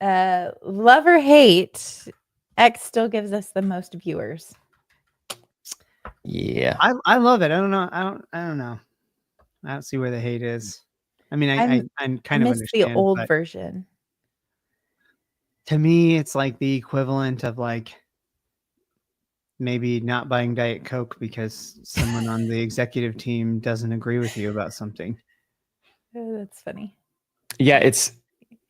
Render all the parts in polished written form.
Love or hate, X still gives us the most viewers. Yeah. I love it. I don't know. I don't know. I don't see where the hate is. I mean, I kind of miss understand the old but version. to me, it's like the equivalent of like maybe not buying Diet Coke because someone on the executive team doesn't agree with you about something. Oh, that's funny. Yeah, it's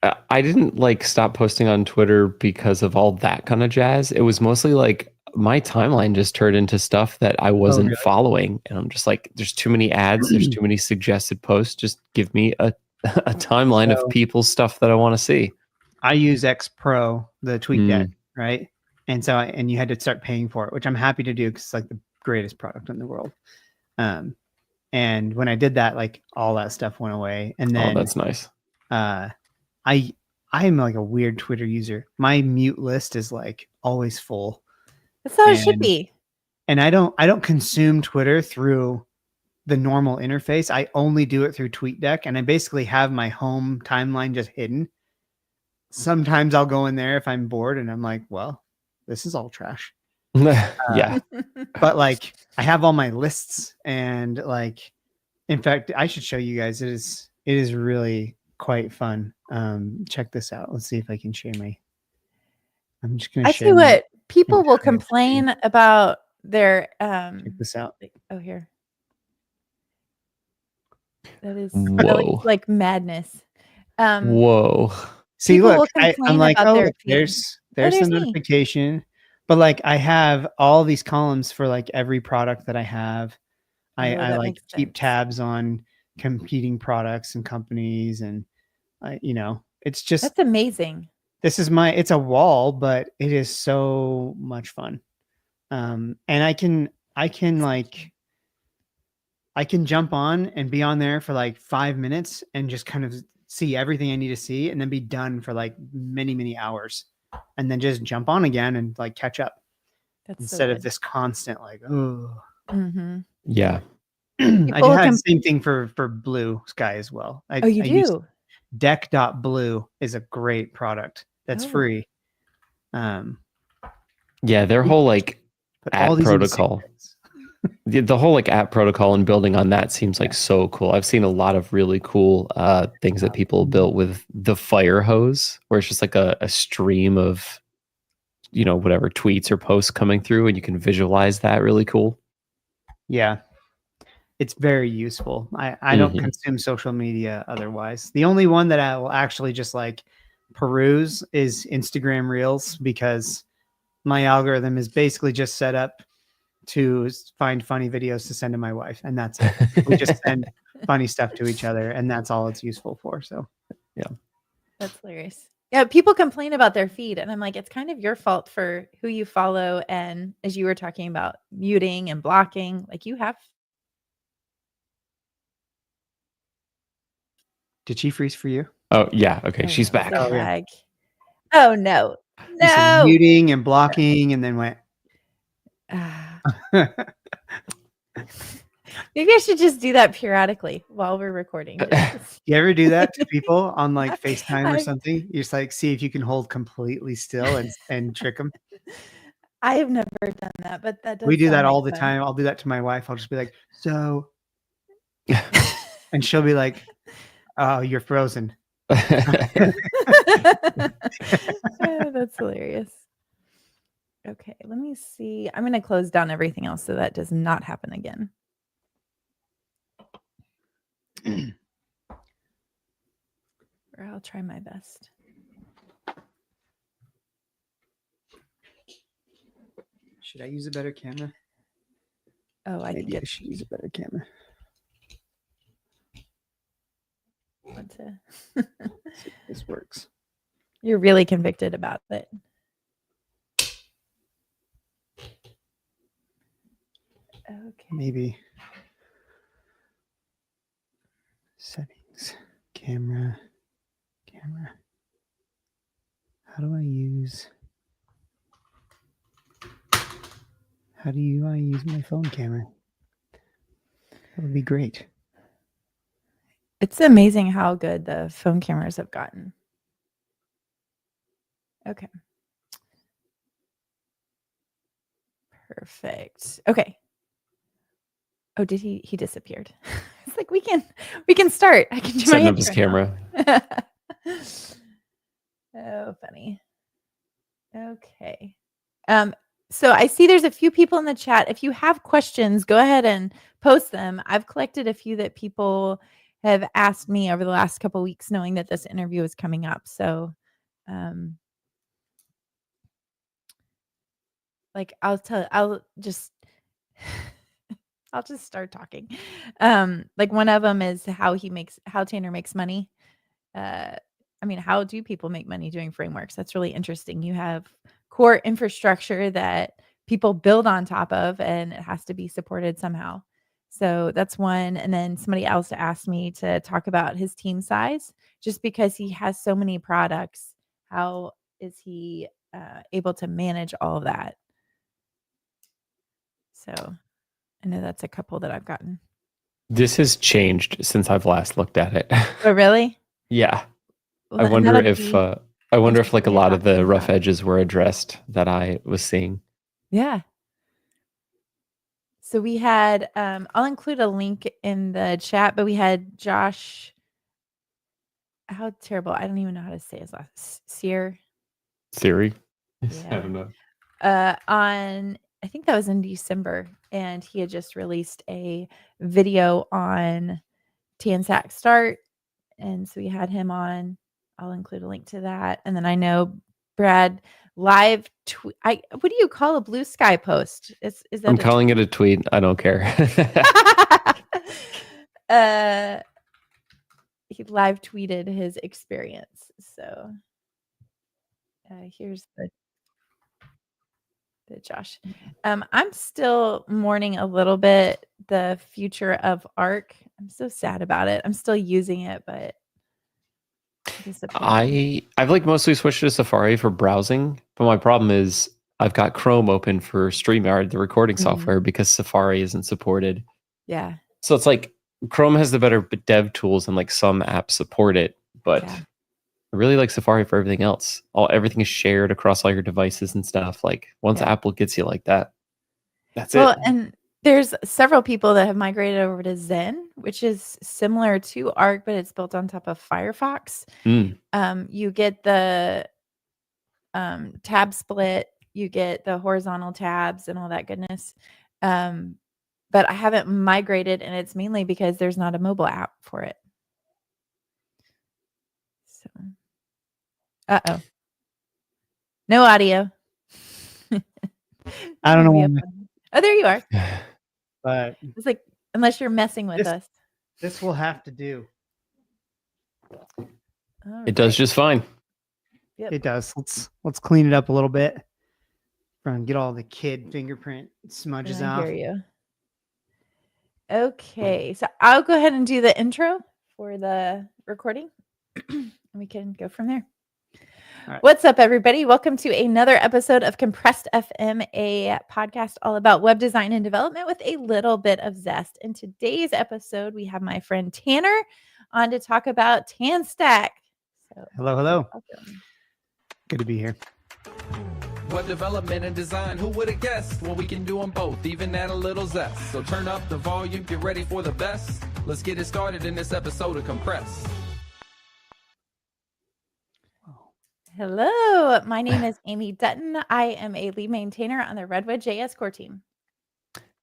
I didn't like stop posting on Twitter because of all that kind of jazz. It was mostly like my timeline just turned into stuff that I wasn't really? following. And I'm just like, there's too many ads, there's too many suggested posts. Just give me a timeline of people's stuff that I want to see. I use X Pro, the tweet deck, right? And so and you had to start paying for it, which I'm happy to do because it's like the greatest product in the world. And when I did that, like all that stuff went away. And then that's nice. I am like a weird Twitter user. My mute list is like always full. That's how it should be. And I don't consume Twitter through the normal interface. I only do it through TweetDeck, and I basically have my home timeline just hidden. Sometimes I'll go in there if I'm bored and I'm like, well, this is all trash. Yeah. But like I have all my lists and like, in fact, I should show you guys. It is really quite fun. Check this out. Let's see if I can share my. I'm just gonna. I see what people will complain about their. Check this out. Oh, here. That is like madness. Whoa. See, look, I'm like, oh, look, there's the notification. But like I have all these columns for like every product that I have. I like keep tabs on competing products and companies, and it's just that's amazing. This is it's a wall, but it is so much fun. And I can jump on and be on there for like 5 minutes and just kind of see everything I need to see and then be done for like many, many hours and then just jump on again and like catch up. That's instead of this constant like, oh. Yeah. I had the same thing for Blue Sky as well. You do? Deck.blue is a great product that's free. Yeah, their whole like app protocol. The whole like app protocol and building on that seems like so cool. I've seen a lot of really cool things that people built with the fire hose, where it's just like a stream of whatever tweets or posts coming through, and you can visualize that. Really cool. Yeah, it's very useful. I don't consume social media otherwise. The only one that I will actually just like peruse is Instagram Reels, because my algorithm is basically just set up to find funny videos to send to my wife, and that's it. We just send funny stuff to each other, and that's all it's useful for. So yeah, that's hilarious. Yeah, people complain about their feed, and I'm like, it's kind of your fault for who you follow. And as you were talking about muting and blocking, like you have. Did she freeze for you? Oh yeah, okay, she's back. Oh no, no. Muting and blocking, and then went. Maybe I should just do that periodically while we're recording. You ever do that to people on like FaceTime or something? You just like see if you can hold completely still and trick them. I have never done that, but that does. We do that all the time. I'll do that to my wife. I'll just be like, so, and she'll be like, "Oh, you're frozen." That's hilarious. Okay, let me see. I'm going to close down everything else so that does not happen again. Or I'll try my best. Should I use a better camera? Oh, I think I should use a better camera. This works. You're really convicted about it. Okay. Maybe settings, camera. How do I use my phone camera? That would be great. It's amazing how good the phone cameras have gotten. Okay. Perfect. Okay. Oh, did he disappeared? It's like we can start. I can do Setting my up his intro camera. Oh, funny. Okay. So I see there's a few people in the chat. If you have questions, go ahead and post them. I've collected a few that people have asked me over the last couple of weeks, knowing that this interview is coming up. So, like I'll just I'll just start talking. Like one of them is how Tanner makes money. I mean, how do people make money doing frameworks? That's really interesting. You have core infrastructure that people build on top of, and it has to be supported somehow. So that's one. And then somebody else asked me to talk about his team size, just because he has so many products. How is he able to manage all of that? So I know that's a couple that I've gotten. This has changed since I've last looked at it. Oh, really? Yeah. Well, I wonder if like a lot of the rough edges were addressed that I was seeing. Yeah. So we had, I'll include a link in the chat, but we had Josh. How terrible. I don't even know how to say his last. Theory? Yeah. I don't know. I think that was in December, and he had just released a video on Tanstack Start. And so we had him on. I'll include a link to that. And then I know Brad live tweet. What do you call a blue sky post? Is that I'm calling it a tweet. I don't care. He live tweeted his experience. So here's the Josh. I'm still mourning a little bit the future of Arc. I'm so sad about it. I'm still using it, but I've like mostly switched to Safari for browsing, but my problem is I've got Chrome open for StreamYard, the recording software, because Safari isn't supported. Yeah. So it's like Chrome has the better dev tools and like some apps support it, but I really like Safari for everything else. Everything is shared across all your devices and stuff. Like once Apple gets you like that, that's it. Well, and there's several people that have migrated over to Zen, which is similar to Arc, but it's built on top of Firefox. You get the tab split, you get the horizontal tabs and all that goodness. But I haven't migrated, and it's mainly because there's not a mobile app for it. So, uh-oh. No audio. I don't know why. Oh, there you are. But it's like, unless you're messing with us. This will have to do. It does just fine. Yep. It does. Let's clean it up a little bit. And get all the kid fingerprint smudges out. I hear you. Okay, so I'll go ahead and do the intro for the recording. And we can go from there. Right. What's up, everybody? Welcome to another episode of Compressed FM, a podcast all about web design and development with a little bit of zest. In today's episode, we have my friend Tanner on to talk about Tanstack. So, hello. Welcome. Good to be here. Web development and design, who would have guessed? Well, we can do them both, even add a little zest. So turn up the volume, get ready for the best. Let's get it started in this episode of Compress. Hello, my name is Amy Dutton. I am a lead maintainer on the Redwood JS core team.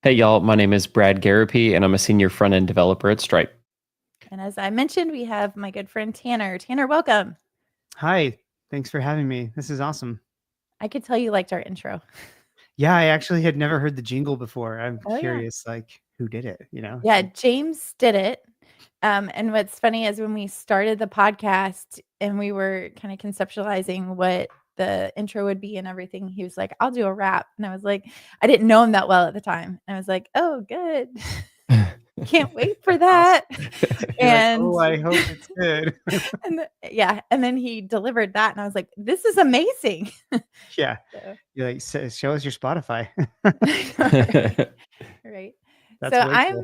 Hey, y'all. My name is Brad Garapi, and I'm a senior front-end developer at Stripe. And as I mentioned, we have my good friend Tanner. Tanner, welcome. Hi. Thanks for having me. This is awesome. I could tell you liked our intro. Yeah, I actually had never heard the jingle before. I'm curious, like, who did it, you know? Yeah, James did it. And what's funny is when we started the podcast and we were kind of conceptualizing what the intro would be and everything, he was like, I'll do a rap. And I was like, I didn't know him that well at the time. And I was like, oh, good. Can't wait for that. And like, oh, I hope it's good. And then he delivered that, and I was like, this is amazing. Yeah. So. You're like, show us your Spotify. Right. So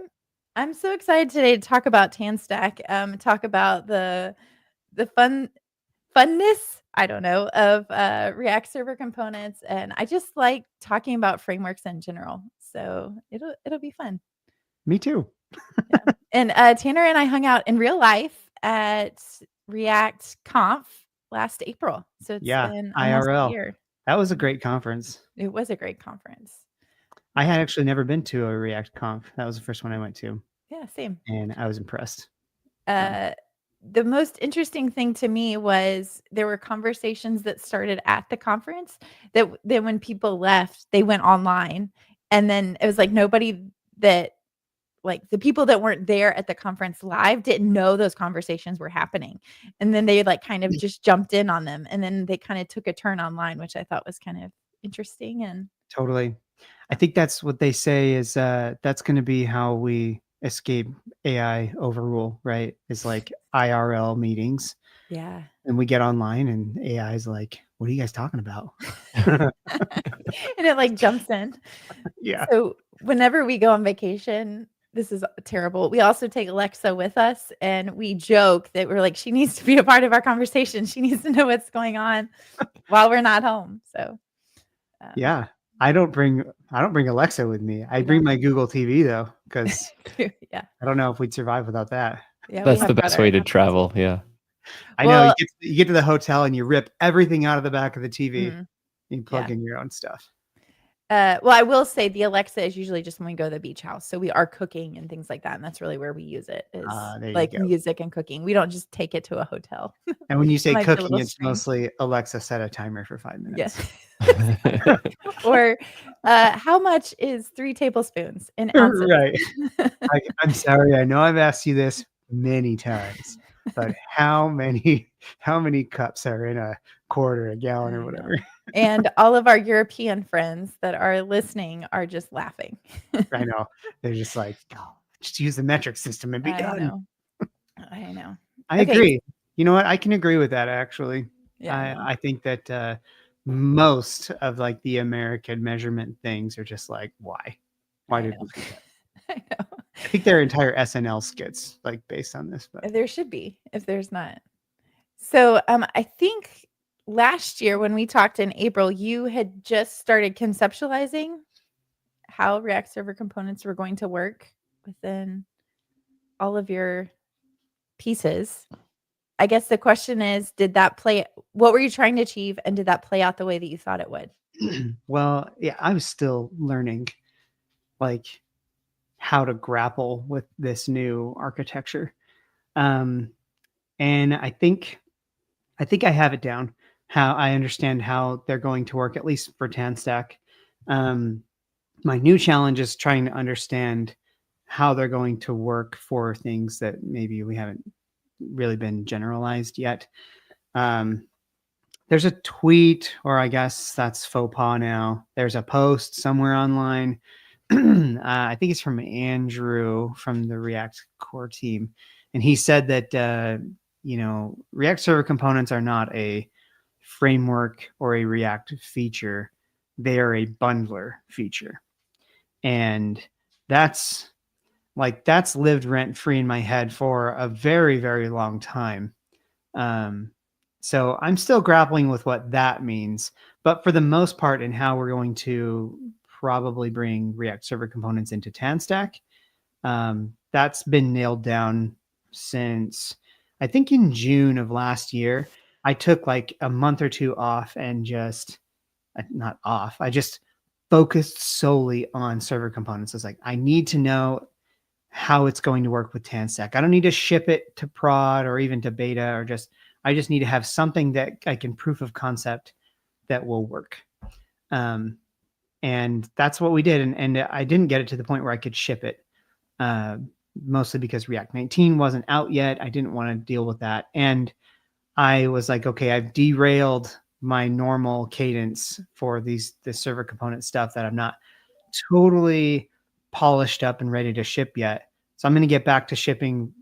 I'm so excited today to talk about Tanstack, talk about the funness, I don't know, of React Server components, and I just like talking about frameworks in general. So it'll be fun. Me too. Yeah. And Tanner and I hung out in real life at React Conf last April. So it's been almost a IRL. year. That was a great conference. It was a great conference. I had actually never been to a React Conf. That was the first one I went to. Yeah, same. And I was impressed. The most interesting thing to me was there were conversations that started at the conference that then when people left, they went online. And then it was like nobody that like the people that weren't there at the conference live didn't know those conversations were happening. And then they like kind of just jumped in on them. And then they kind of took a turn online, which I thought was kind of interesting. And totally. I think that's what they say is that's going to be how we escape AI overrule, right? It's like IRL meetings. yeah. And we get online and AI is like, what are you guys talking about? And it like jumps in. Yeah. So whenever we go on vacation, this is terrible. We also take Alexa with us and we joke that we're like, she needs to be a part of our conversation. She needs to know what's going on while we're not home. So yeah. I don't bring Alexa with me. I bring my Google TV though, because yeah. I don't know if we'd survive without that. Yeah, that's the best way to travel. Yeah. I know you get to the hotel and you rip everything out of the back of the TV. You plug in your own stuff. Well, I will say the Alexa is usually just when we go to the beach house. So we are cooking and things like that. And that's really where we use it is like music and cooking. We don't just take it to a hotel. And when you say cooking, it's mostly Alexa set a timer for 5 minutes. Yes. Or how much is 3 tablespoons in ounces? Right. I'm sorry. I know I've asked you this many times, but how many cups are in a quarter, a gallon, or whatever? And all of our European friends that are listening are just laughing. I know. They're just like, oh, just use the metric system and be done. I know. I agree. You know what? I can agree with that, actually. Yeah, I think that most of like the American measurement things are just like, why? Why did we do that? I know. I think there are entire SNL skits like based on this. But there should be if there's not. So I think last year when we talked in April, you had just started conceptualizing how React Server components were going to work within all of your pieces. I guess the question is, what were you trying to achieve and did that play out the way that you thought it would? Well, yeah, I was still learning like how to grapple with this new architecture. And I think I have it down. How I understand how they're going to work, at least for Tanstack. My new challenge is trying to understand how they're going to work for things that maybe we haven't really been generalized yet. There's a tweet, or I guess that's faux pas now. There's a post somewhere online. I think it's from Andrew from the React core team. And he said that, React Server components are not a framework or a React feature. They are a bundler feature. And that's lived rent free in my head for a very, very long time. So I'm still grappling with what that means, but for the most part in how we're going to probably bring React Server components into Tanstack, that's been nailed down since I think in June of last year. I took like a month or two off and I just focused solely on server components. It's like, I need to know how it's going to work with Tanstack. I don't need to ship it to prod or even to beta I just need to have something that I can proof of concept that will work. And that's what we did. And I didn't get it to the point where I could ship it, mostly because React 19 wasn't out yet. I didn't want to deal with that. And I was like, okay, I've derailed my normal cadence for the server component stuff that I'm not totally polished up and ready to ship yet. So I'm going to get back to shipping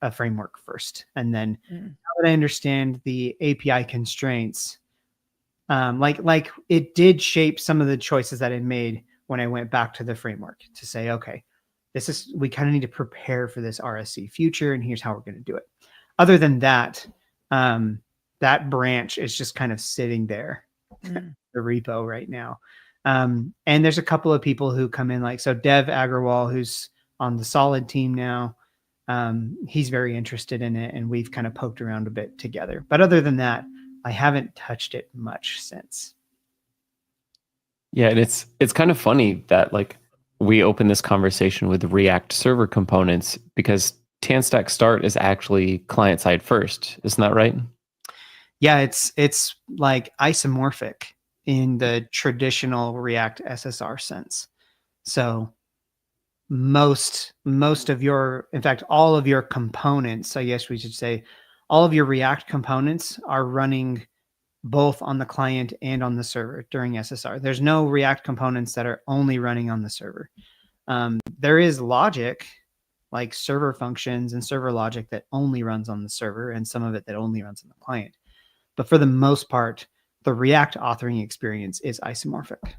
a framework first. And then now that I understand the API constraints, like it did shape some of the choices that I made when I went back to the framework to say, okay, we kind of need to prepare for this RSC future, and here's how we're going to do it. Other than that, that branch is just kind of sitting there, the repo right now. And there's a couple of people who come in, like, so Dev Agrawal, who's on the Solid team now, he's very interested in it, and we've kind of poked around a bit together. But other than that, I haven't touched it much since. Yeah, and it's kind of funny that like we open this conversation with React server components because Tanstack Start is actually client side first. Isn't that right? Yeah, it's like isomorphic in the traditional React SSR sense. So most of your, in fact, all of your components, I guess we should say, all of your React components are running both on the client and on the server during SSR. There's no React components that are only running on the server. There is logic, like server functions and server logic, that only runs on the server, and some of it that only runs on the client. But for the most part, the React authoring experience is isomorphic.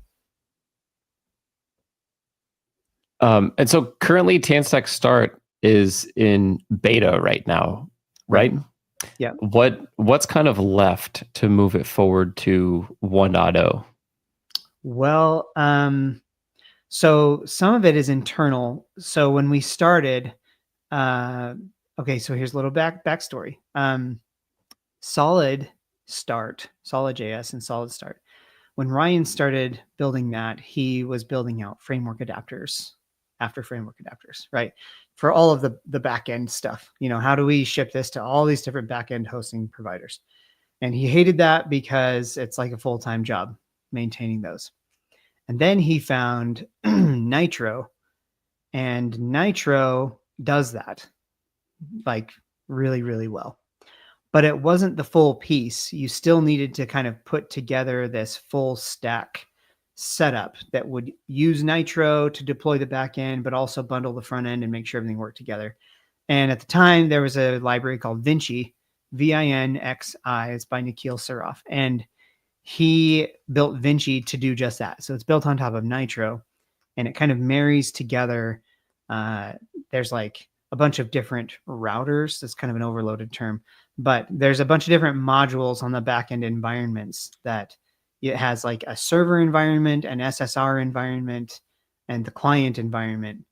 And so currently Tanstack Start is in beta right now, right? Yeah. What's kind of left to move it forward to 1.0? Well, so some of it is internal. So when we started, okay, so here's a little backstory. SolidJS and Solid Start. When Ryan started building that, he was building out framework adapters after framework adapters, right? For all of the back-end stuff. You know, how do we ship this to all these different back-end hosting providers? And he hated that because it's like a full-time job maintaining those. And then he found Nitro, and Nitro does that like really, really well. But it wasn't the full piece. You still needed to kind of put together this full stack setup that would use Nitro to deploy the back end, but also bundle the front end and make sure everything worked together. And at the time, there was a library called Vinci, Vinxi. It's by Nikhil Suraf. And he built Vinci to do just that. So it's built on top of Nitro, and it kind of marries together. There's like a bunch of different routers. That's kind of an overloaded term, but there's a bunch of different modules on the backend environments that it has, like a server environment, an SSR environment, and the client environment.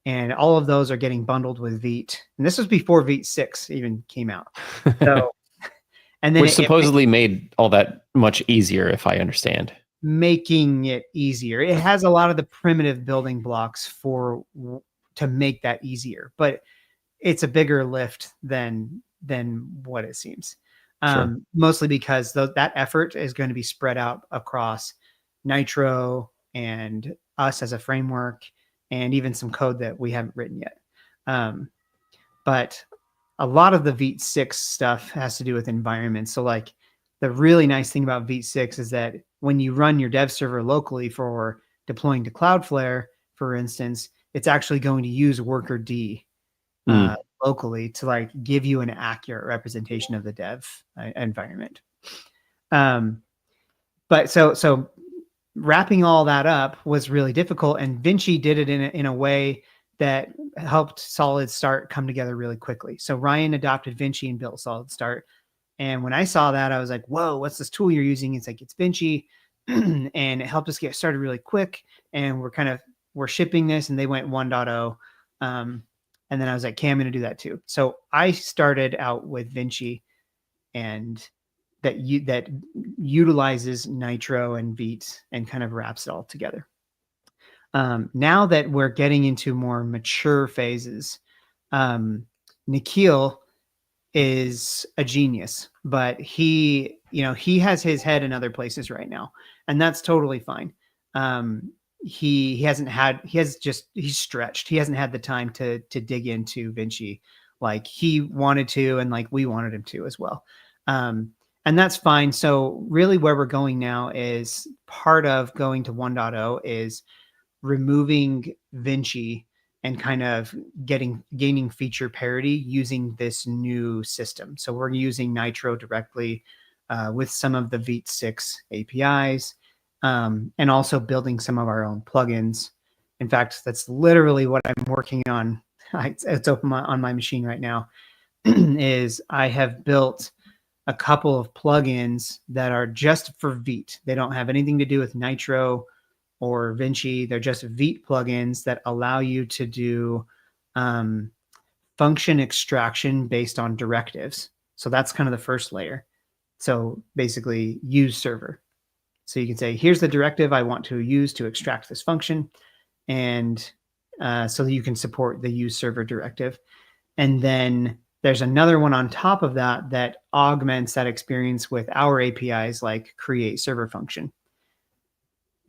And all of those are getting bundled with Vite. And this was before Vite 6 even came out. So, and then which supposedly made all that much easier, if I understand. Making it easier. It has a lot of the primitive building blocks to make that easier, but it's a bigger lift than what it seems. Sure. Mostly because that effort is going to be spread out across Nitro and us as a framework, and even some code that we haven't written yet. But a lot of the Vite 6 stuff has to do with environments. So like the really nice thing about Vite 6 is that when you run your dev server locally for deploying to Cloudflare, for instance, it's actually going to use worker D locally to like give you an accurate representation of the dev environment. But so wrapping all that up was really difficult, and Vinci did it in a way that helped Solid Start come together really quickly. So Ryan adopted Vinci and built Solid Start. And when I saw that, I was like, whoa, what's this tool you're using? It's like, it's Vinci. And it helped us get started really quick. And we're shipping this, and they went 1.0. And then I was like, okay, I'm going to do that too. So I started out with Vinci, and that utilizes Nitro and Vite and kind of wraps it all together. Now that we're getting into more mature phases, Nikhil is a genius, but he has his head in other places right now, and that's totally fine. He's stretched. He hasn't had the time to dig into Vinci like he wanted to, and like we wanted him to as well. And that's fine. So really where we're going now is part of going to 1.0 is removing Vinci and kind of gaining feature parity using this new system. So we're using Nitro directly with some of the Vite 6 APIs, and also building some of our own plugins. In fact, that's literally what I'm working on. It's open on my machine right now. Is I have built a couple of plugins that are just for Vite. They don't have anything to do with Nitro or Vinci. They're just Vite plugins that allow you to do function extraction based on directives. So that's kind of the first layer. So basically use server. So you can say, here's the directive I want to use to extract this function. And so that you can support the use server directive. And then there's another one on top of that that augments that experience with our APIs, like create server function.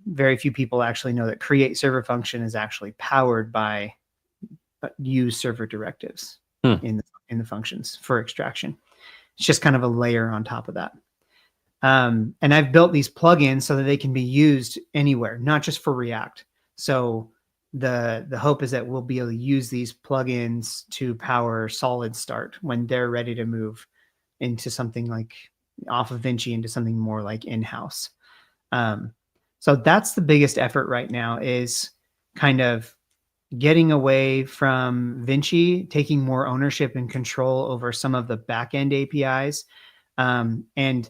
Very few people actually know that create server function is actually powered by use server directives in the functions for extraction. It's just kind of a layer on top of that. And I've built these plugins so that they can be used anywhere, not just for React. So the hope is that we'll be able to use these plugins to power Solid Start when they're ready to move into something like off of Vinci into something more like in-house. So that's the biggest effort right now, is kind of getting away from Vinci, taking more ownership and control over some of the back-end APIs, and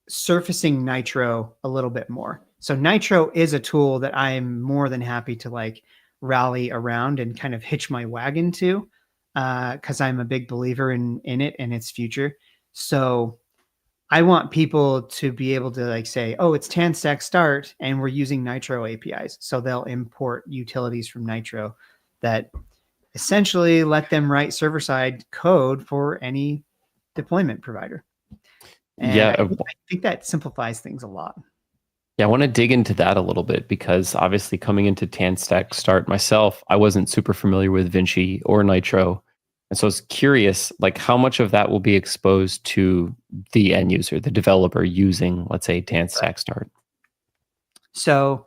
surfacing Nitro a little bit more. So Nitro is a tool that I'm more than happy to like rally around and kind of hitch my wagon to, because I'm a big believer in it and its future. So I want people to be able to like say, oh, it's Tanstack Start and we're using Nitro APIs. So they'll import utilities from Nitro that essentially let them write server-side code for any deployment provider. And I think that simplifies things a lot. Yeah, I want to dig into that a little bit, because obviously coming into Tanstack Start myself, I wasn't super familiar with Vinci or Nitro. And so I was curious, like how much of that will be exposed to the end user, the developer using, let's say, Tanstack Start? So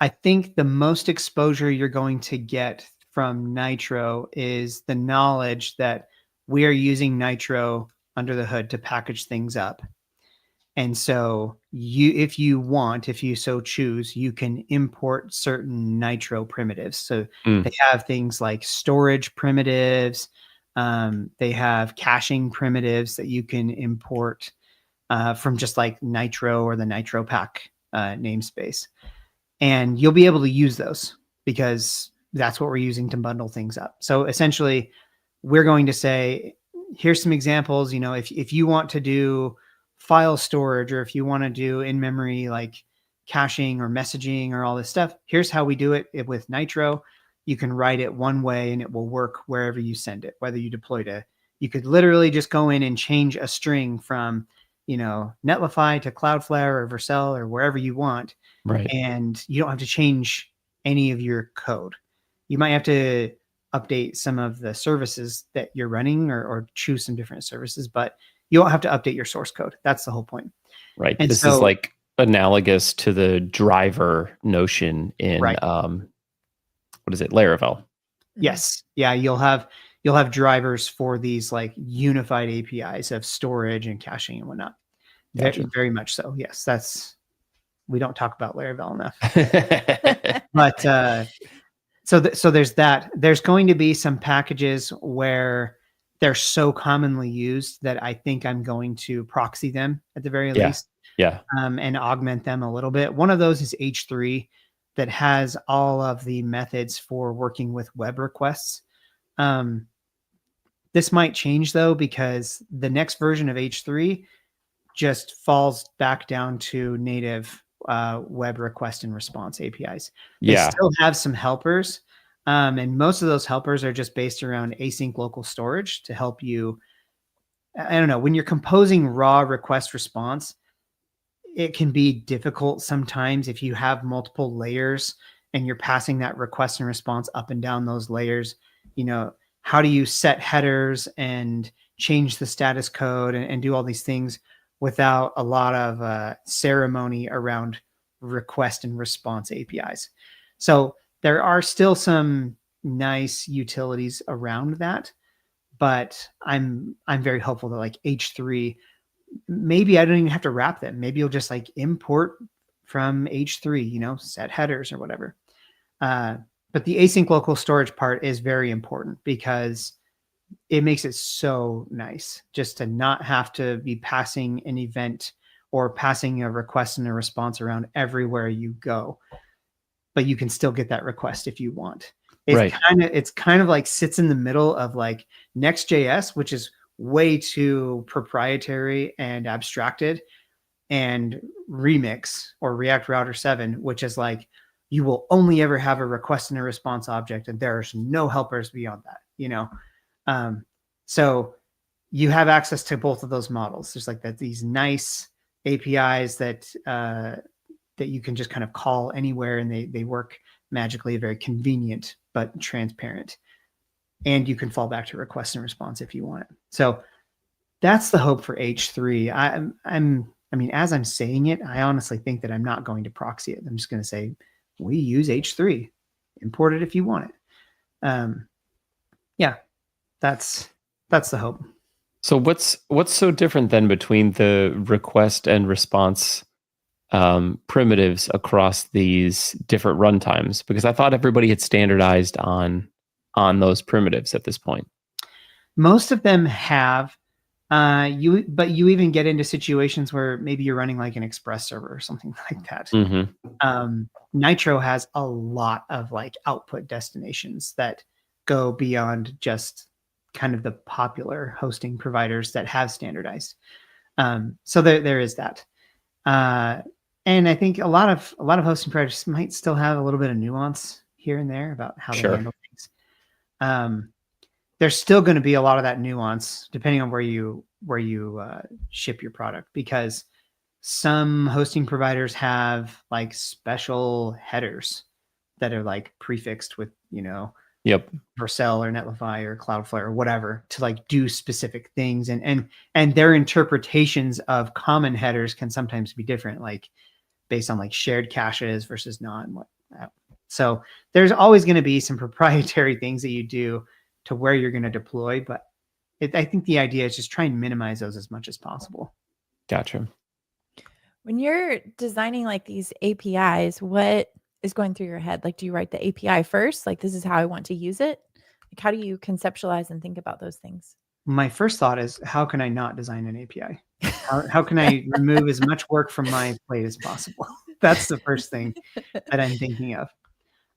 I think the most exposure you're going to get from Nitro is the knowledge that we are using Nitro under the hood to package things up. And so if you so choose, you can import certain Nitro primitives. So they have things like storage primitives. They have caching primitives that you can import from just like Nitro or the Nitro pack namespace. And you'll be able to use those because that's what we're using to bundle things up. So essentially, we're going to say, here's some examples. You know, if you want to do file storage, or if you want to do in-memory like caching or messaging or all this stuff, here's how we do it with Nitro. You can write it one way and it will work wherever you send it, whether you deploy to, you could literally just go in and change a string from, you know, Netlify to Cloudflare or Vercel or wherever you want. Right. And you don't have to change any of your code. You might have to update some of the services that you're running, or choose some different services, but you don't have to update your source code. That's the whole point. Right. And this so, is like analogous to the driver notion in, right. What is it? Laravel. Yes. Yeah. You'll have drivers for these like unified APIs of storage and caching and whatnot. Gotcha. Very, very much so. Yes. We don't talk about Laravel enough. But so there's that. There's going to be some packages where they're so commonly used that I think I'm going to proxy them at the very least. Yeah. And augment them a little bit. One of those is H3, that has all of the methods for working with web requests. This might change though, because the next version of H3 just falls back down to native web request and response APIs. They still have some helpers, and most of those helpers are just based around async local storage to help you. I don't know, when you're composing raw request response, it can be difficult sometimes if you have multiple layers and you're passing that request and response up and down those layers. You know, how do you set headers and change the status code and do all these things without a lot of ceremony around request and response APIs? So there are still some nice utilities around that, but I'm very hopeful that like H3, maybe I don't even have to wrap them. Maybe you'll just like import from H3, you know, set headers or whatever. But the async local storage part is very important, because it makes it so nice just to not have to be passing an event or passing a request and a response around everywhere you go, but you can still get that request if you want. It's kind of like sits in the middle of like Next.js, which is way too proprietary and abstracted, and Remix or React Router 7, which is like, you will only ever have a request and a response object, and there's no helpers beyond that, you know? So you have access to both of those models. There's like these nice APIs that you can just kind of call anywhere, and they work magically, very convenient, but transparent. And you can fall back to request and response if you want it. So that's the hope for H3. I mean, as I'm saying it, I honestly think that I'm not going to proxy it. I'm just going to say, we use H3, import it if you want it. Yeah, that's the hope. So what's so different then between the request and response primitives across these different runtimes? Because I thought everybody had standardized on those primitives at this point. Most of them have. But you even get into situations where maybe you're running like an Express server or something like that. Mm-hmm. Nitro has a lot of like output destinations that go beyond just kind of the popular hosting providers that have standardized. So there is that. And I think a lot of hosting providers might still have a little bit of nuance here and there about how they handle things. There's still going to be a lot of that nuance depending on where you ship your product, because some hosting providers have like special headers that are like prefixed with, you know, Vercel or Netlify or Cloudflare or whatever to like do specific things, and their interpretations of common headers can sometimes be different, like based on like shared caches versus not. So there's always going to be some proprietary things that you do to where you're going to deploy, but I think the idea is just try and minimize those as much as possible. Gotcha. When you're designing like these APIs, what is going through your head? Like, do you write the API first? Like, this is how I want to use it. Like, how do you conceptualize and think about those things? My first thought is, how can I not design an API? How can I remove as much work from my plate as possible? That's the first thing that I'm thinking of.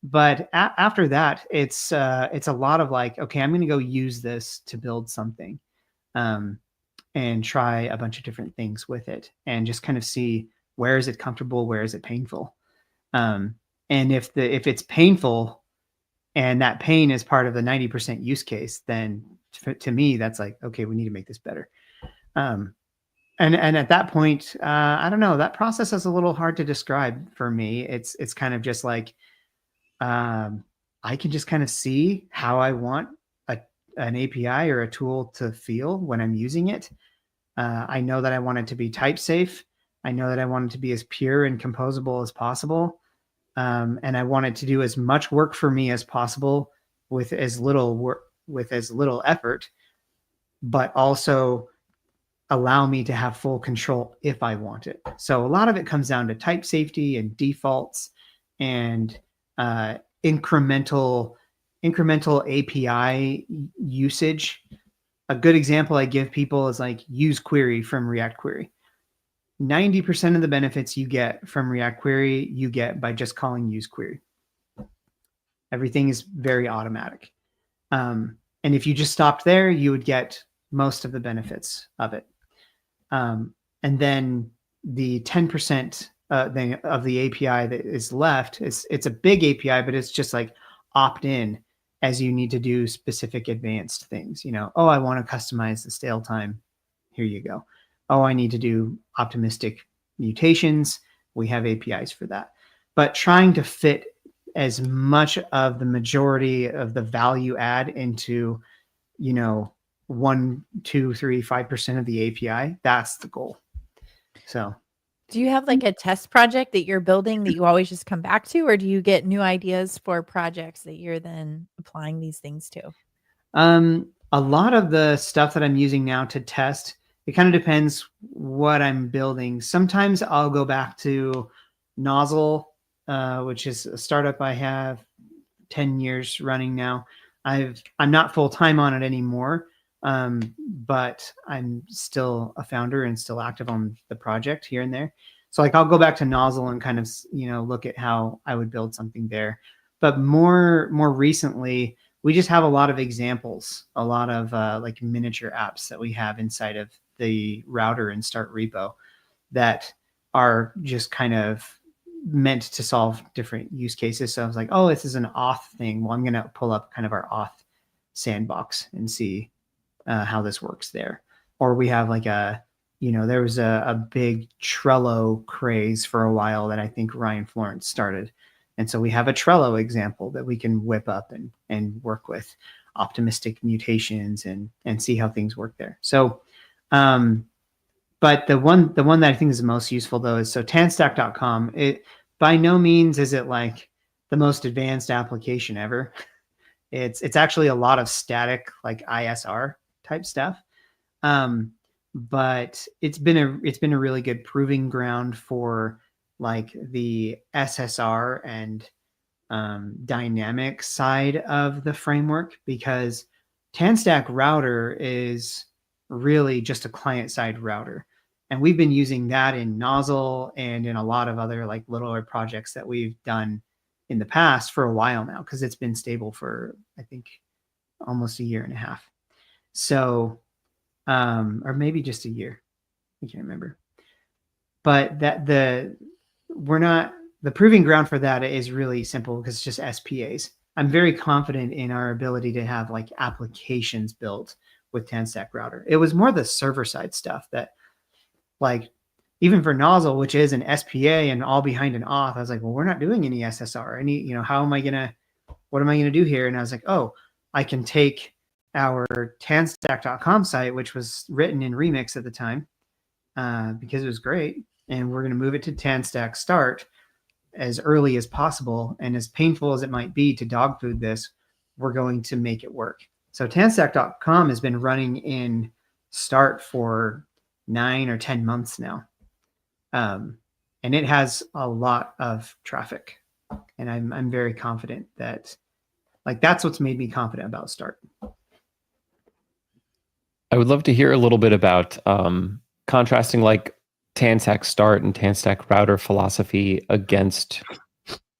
But after that, it's a lot of like, okay, I'm going to go use this to build something, and try a bunch of different things with it, and just kind of see, where is it comfortable, where is it painful, and if it's painful, and that pain is part of the 90% use case, then to me that's like, okay, we need to make this better. And at that point, I don't know, that process is a little hard to describe for me. It's kind of just like, I can just kind of see how I want an API or a tool to feel when I'm using it. I know that I want it to be type safe. I know that I want it to be as pure and composable as possible. And I want it to do as much work for me as possible with as little effort, but also allow me to have full control if I want it. So a lot of it comes down to type safety and defaults and incremental API usage. A good example I give people is like use query from React Query. 90% of the benefits you get from React Query, you get by just calling use query. Everything is very automatic. And if you just stopped there, you would get most of the benefits of it. And then the 10% of the API that is left, it's a big API, but it's just like opt in as you need to do specific advanced things. You know, oh, I want to customize the stale time. Here you go. Oh, I need to do optimistic mutations. We have APIs for that. But trying to fit as much of the majority of the value add into, you know, 1, 2, 3, 5% of the API, that's the goal. So do you have like a test project that you're building that you always just come back to, or do you get new ideas for projects that you're then applying these things to? A lot of the stuff that I'm using now to test, it kind of depends what I'm building. Sometimes I'll go back to Nozzle, which is a startup I have 10 years running now. I'm not full time on it anymore, but I'm still a founder and still active on the project here and there. So like I'll go back to Nozzle and kind of look at how I would build something there. But more recently, we just have a lot of examples, a lot of like miniature apps that we have inside of the router and Start repo that are just kind of meant to solve different use cases. So I was like, oh, this is an auth thing. Well, I'm going to pull up kind of our auth sandbox and see how this works there. Or we have like there was a big Trello craze for a while that I think Ryan Florence started. And so we have a Trello example that we can whip up and work with optimistic mutations and see how things work there. So, but the one that I think is the most useful though is so Tanstack.com. It by no means is it like the most advanced application ever. It's actually a lot of static like ISR type stuff. But it's been a really good proving ground for like the SSR and dynamic side of the framework, because Tanstack router is really just a client side router. And we've been using that in Nozzle and in a lot of other like littler projects that we've done in the past for a while now, because it's been stable for, I think, almost a year and a half. So, or maybe just a year. I can't remember. But the proving ground for that is really simple because it's just SPAs. I'm very confident in our ability to have like applications built with Tanstack router. It was more the server side stuff that, like, even for Nozzle, which is an SPA and all behind an auth, I was like, well, we're not doing any SSR. What am I gonna do here? And I was like, oh, I can take our Tanstack.com site, which was written in Remix at the time, because it was great, and we're gonna move it to Tanstack Start as early as possible. And as painful as it might be to dog food this, we're going to make it work. So Tanstack.com has been running in Start for 9 or 10 months now. And it has a lot of traffic. And I'm very confident that, like, that's what's made me confident about Start. I would love to hear a little bit about contrasting like Tanstack Start and Tanstack router philosophy against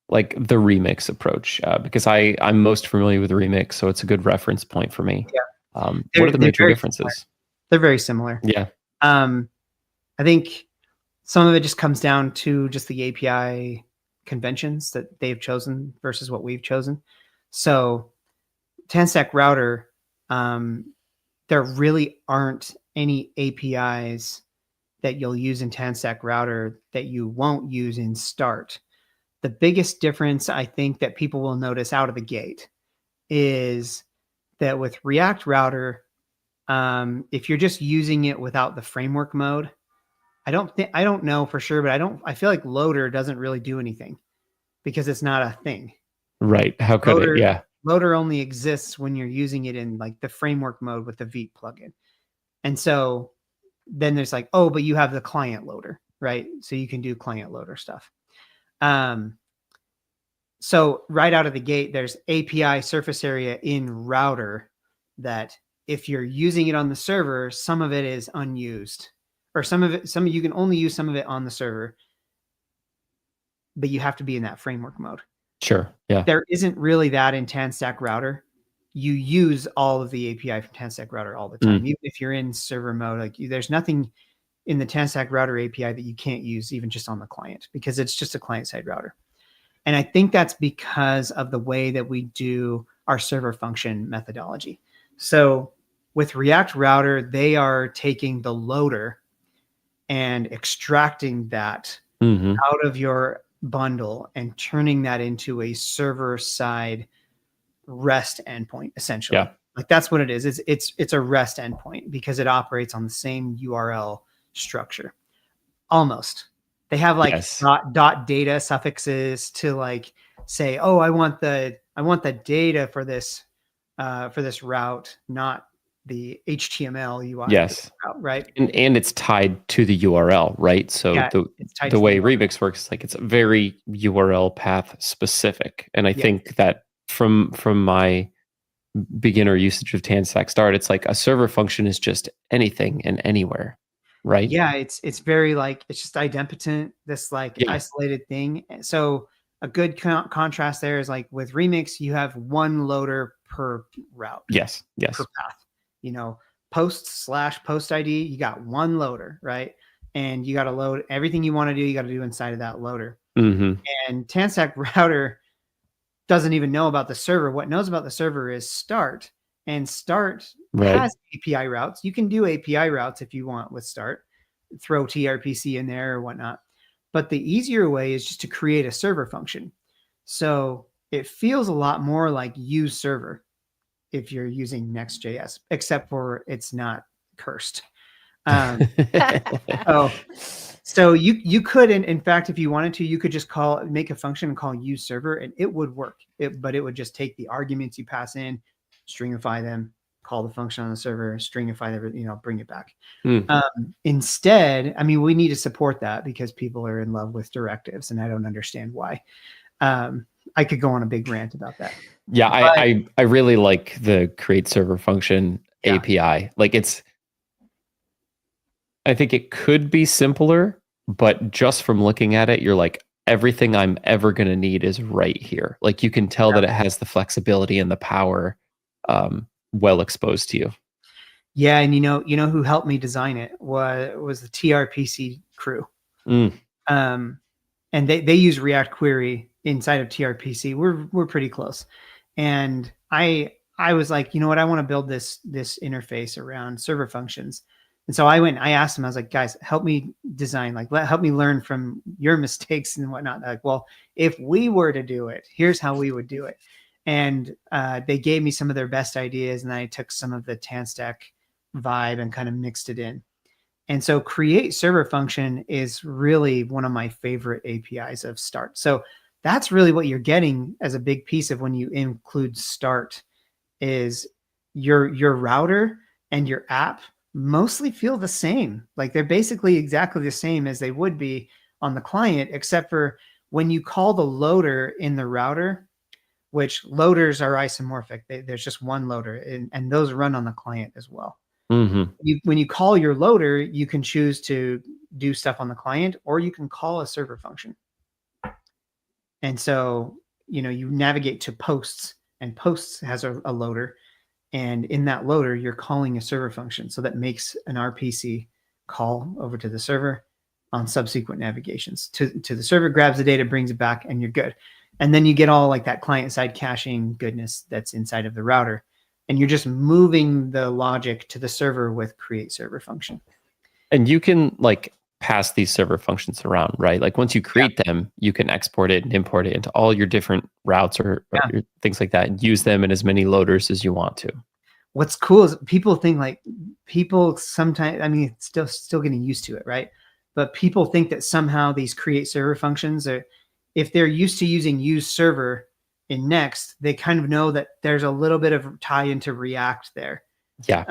like the Remix approach, because I'm most familiar with Remix, so it's a good reference point for me. Yeah. What are the major differences? Similar. They're very similar. Yeah. I think some of it just comes down to just the API conventions that they've chosen versus what we've chosen. So Tanstack router, there really aren't any APIs that you'll use in Tanstack router that you won't use in Start. The biggest difference I think that people will notice out of the gate is that with React router, if you're just using it without the framework mode, I don't know for sure, but I feel like loader doesn't really do anything because it's not a thing. Right. How could loader, it? Yeah. Loader only exists when you're using it in like the framework mode with the Vite plugin. And so then there's like, oh, but you have the client loader, right? So you can do client loader stuff. So right out of the gate, there's API surface area in router that if you're using it on the server, some of it is unused, or you can only use some of it on the server, but you have to be in that framework mode. Sure. Yeah. There isn't really that in Tanstack router. You use all of the API from Tanstack router all the time. Even if you're in server mode, like there's nothing in the Tanstack router API that you can't use even just on the client, because it's just a client side router. And I think that's because of the way that we do our server function methodology. So with React router, they are taking the loader and extracting that out of your bundle and turning that into a server side REST endpoint, essentially. Yeah. Like that's what it is. It's a REST endpoint because it operates on the same URL structure. Almost. They have like dot data suffixes to like say, oh, I want the data for this route, not the HTML UI. Yes. Route, right. And it's tied to the URL, right? So the way Remix works, like it's very URL path specific. And I think that from my beginner usage of Tanstack Start, it's like a server function is just anything and anywhere, right? Yeah, it's very like, it's just idempotent, this like isolated thing. So a good contrast there is like with Remix, you have one loader per route. Yes. Per path. You know, post/post ID, you got one loader, right? And you got to load everything you want to do. You got to do inside of that loader. And Tanstack router doesn't even know about the server. What knows about the server is Start, and Start has API routes. You can do API routes if you want with Start, throw TRPC in there or whatnot. But the easier way is just to create a server function. So it feels a lot more like use server if you're using Next.js, except for it's not cursed. So you could, in fact, if you wanted to, you could just make a function and call use server, and it would work. But it would just take the arguments you pass in, stringify them, call the function on the server, stringify them, bring it back. Instead, I mean, we need to support that because people are in love with directives, and I don't understand why. I could go on a big rant about that. Yeah, I really like the create server function API. Like I think it could be simpler, but just from looking at it, you're like, everything I'm ever going to need is right here. Like you can tell that it has the flexibility and the power well exposed to you. Yeah, and you know who helped me design it was the TRPC crew. And they use React Query inside of TRPC. We're pretty close. And I was like, you know what, I want to build this interface around server functions. And so I asked them, I was like, guys, help me design, like help me learn from your mistakes and whatnot. Like, well, if we were to do it, here's how we would do it. And they gave me some of their best ideas, and I took some of the Tanstack vibe and kind of mixed it in. And so create server function is really one of my favorite APIs of Start. So that's really what you're getting as a big piece of when you include Start is your router and your app mostly feel the same. Like they're basically exactly the same as they would be on the client, except for when you call the loader in the router, which loaders are isomorphic. There's just one loader, and those run on the client as well. When you call your loader, you can choose to do stuff on the client, or you can call a server function. And so, you navigate to posts, and posts has a loader. And in that loader, you're calling a server function. So that makes an RPC call over to the server on subsequent navigations to the server, grabs the data, brings it back, and you're good. And then you get all like that client-side caching goodness that's inside of the router. And you're just moving the logic to the server with create server function. And you can like pass these server functions around, right? Like once you create them, you can export it and import it into all your different routes or things like that, and use them in as many loaders as you want to. What's cool is people sometimes, I mean, it's still getting used to it, right? But people think that somehow these create server functions are, if they're used to using use server in Next, they kind of know that there's a little bit of tie into React there. Yeah.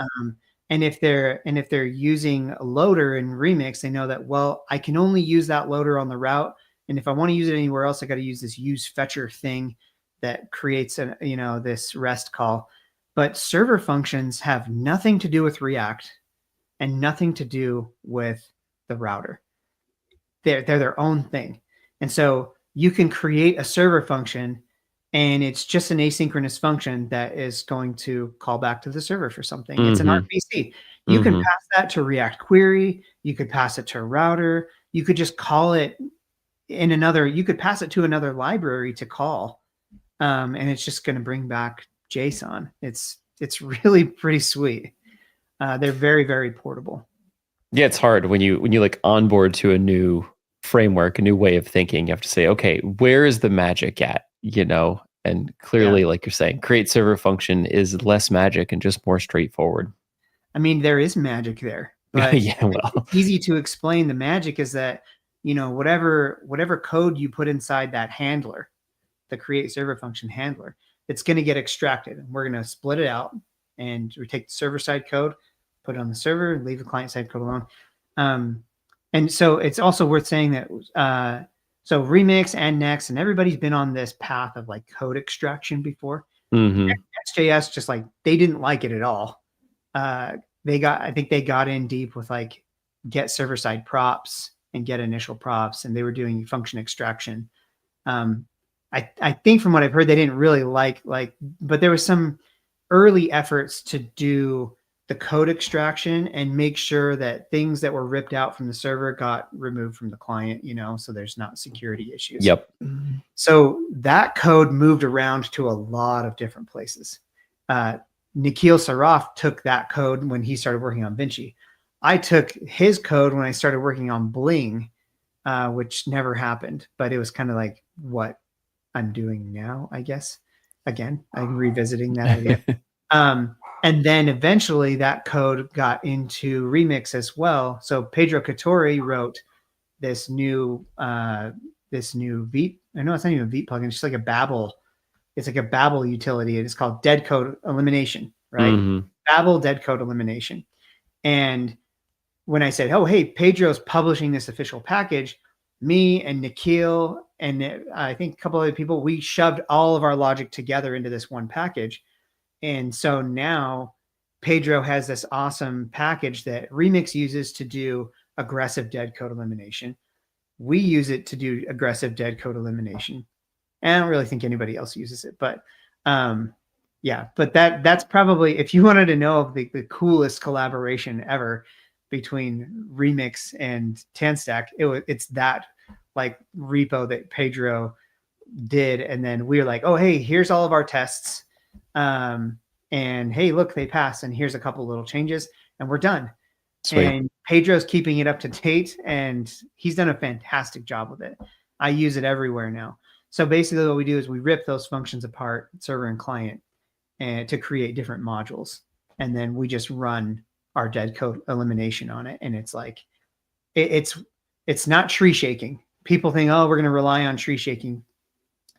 And if they're using a loader in Remix, they know that, well, I can only use that loader on the route. And if I want to use it anywhere else, I got to use this use fetcher thing that creates this REST call. But server functions have nothing to do with React and nothing to do with the router. They're their own thing. And so you can create a server function, and it's just an asynchronous function that is going to call back to the server for something. It's an RPC. You can pass that to React Query. You could pass it to a router. You could just call it you could pass it to another library to call. And it's just going to bring back JSON. It's really pretty sweet. They're very, very portable. Yeah, it's hard when you like onboard to a new framework, a new way of thinking. You have to say, okay, where is the magic at? And clearly, like you're saying, create server function is less magic and just more straightforward. I mean, there is magic there, but it's easy to explain. The magic is that, whatever code you put inside that handler, the create server function handler, it's going to get extracted, and we're going to split it out, and we take the server side code, put it on the server, leave the client side code alone. And so it's also worth saying that, so Remix and Next and everybody's been on this path of like code extraction before. XJS just like, they didn't like it at all. I think they got in deep with like get server side props and get initial props, and they were doing function extraction. I think from what I've heard, they didn't really like, but there was some early efforts to do the code extraction and make sure that things that were ripped out from the server got removed from the client, so there's not security issues. Yep. So that code moved around to a lot of different places. Nikhil Saraf took that code when he started working on Vinci. I took his code when I started working on Bling, which never happened, but it was kind of like what I'm doing now, I guess. Again, I'm revisiting that idea. And then eventually that code got into Remix as well. So Pedro Catori wrote this new Veep. I know it's not even a Veep plugin. It's just like a Babel. It's like a Babel utility. It's called dead code elimination, right? Babel dead code elimination. And when I said, oh, hey, Pedro's publishing this official package, me and Nikhil and I think a couple other people, we shoved all of our logic together into this one package. And so now Pedro has this awesome package that Remix uses to do aggressive dead code elimination. We use it to do aggressive dead code elimination. And I don't really think anybody else uses it, but yeah, but that's probably, if you wanted to know of the coolest collaboration ever between Remix and Tanstack, it's that like repo that Pedro did. And then we were like, oh, hey, here's all of our tests. And hey, look, they passed, and here's a couple little changes, and we're done. Sweet. And Pedro's keeping it up to date, and he's done a fantastic job with it. I use it everywhere now. So basically what we do is we rip those functions apart, server and client, and to create different modules. And then we just run our dead code elimination on it. And it's like, it's not tree shaking. People think, oh, we're going to rely on tree shaking.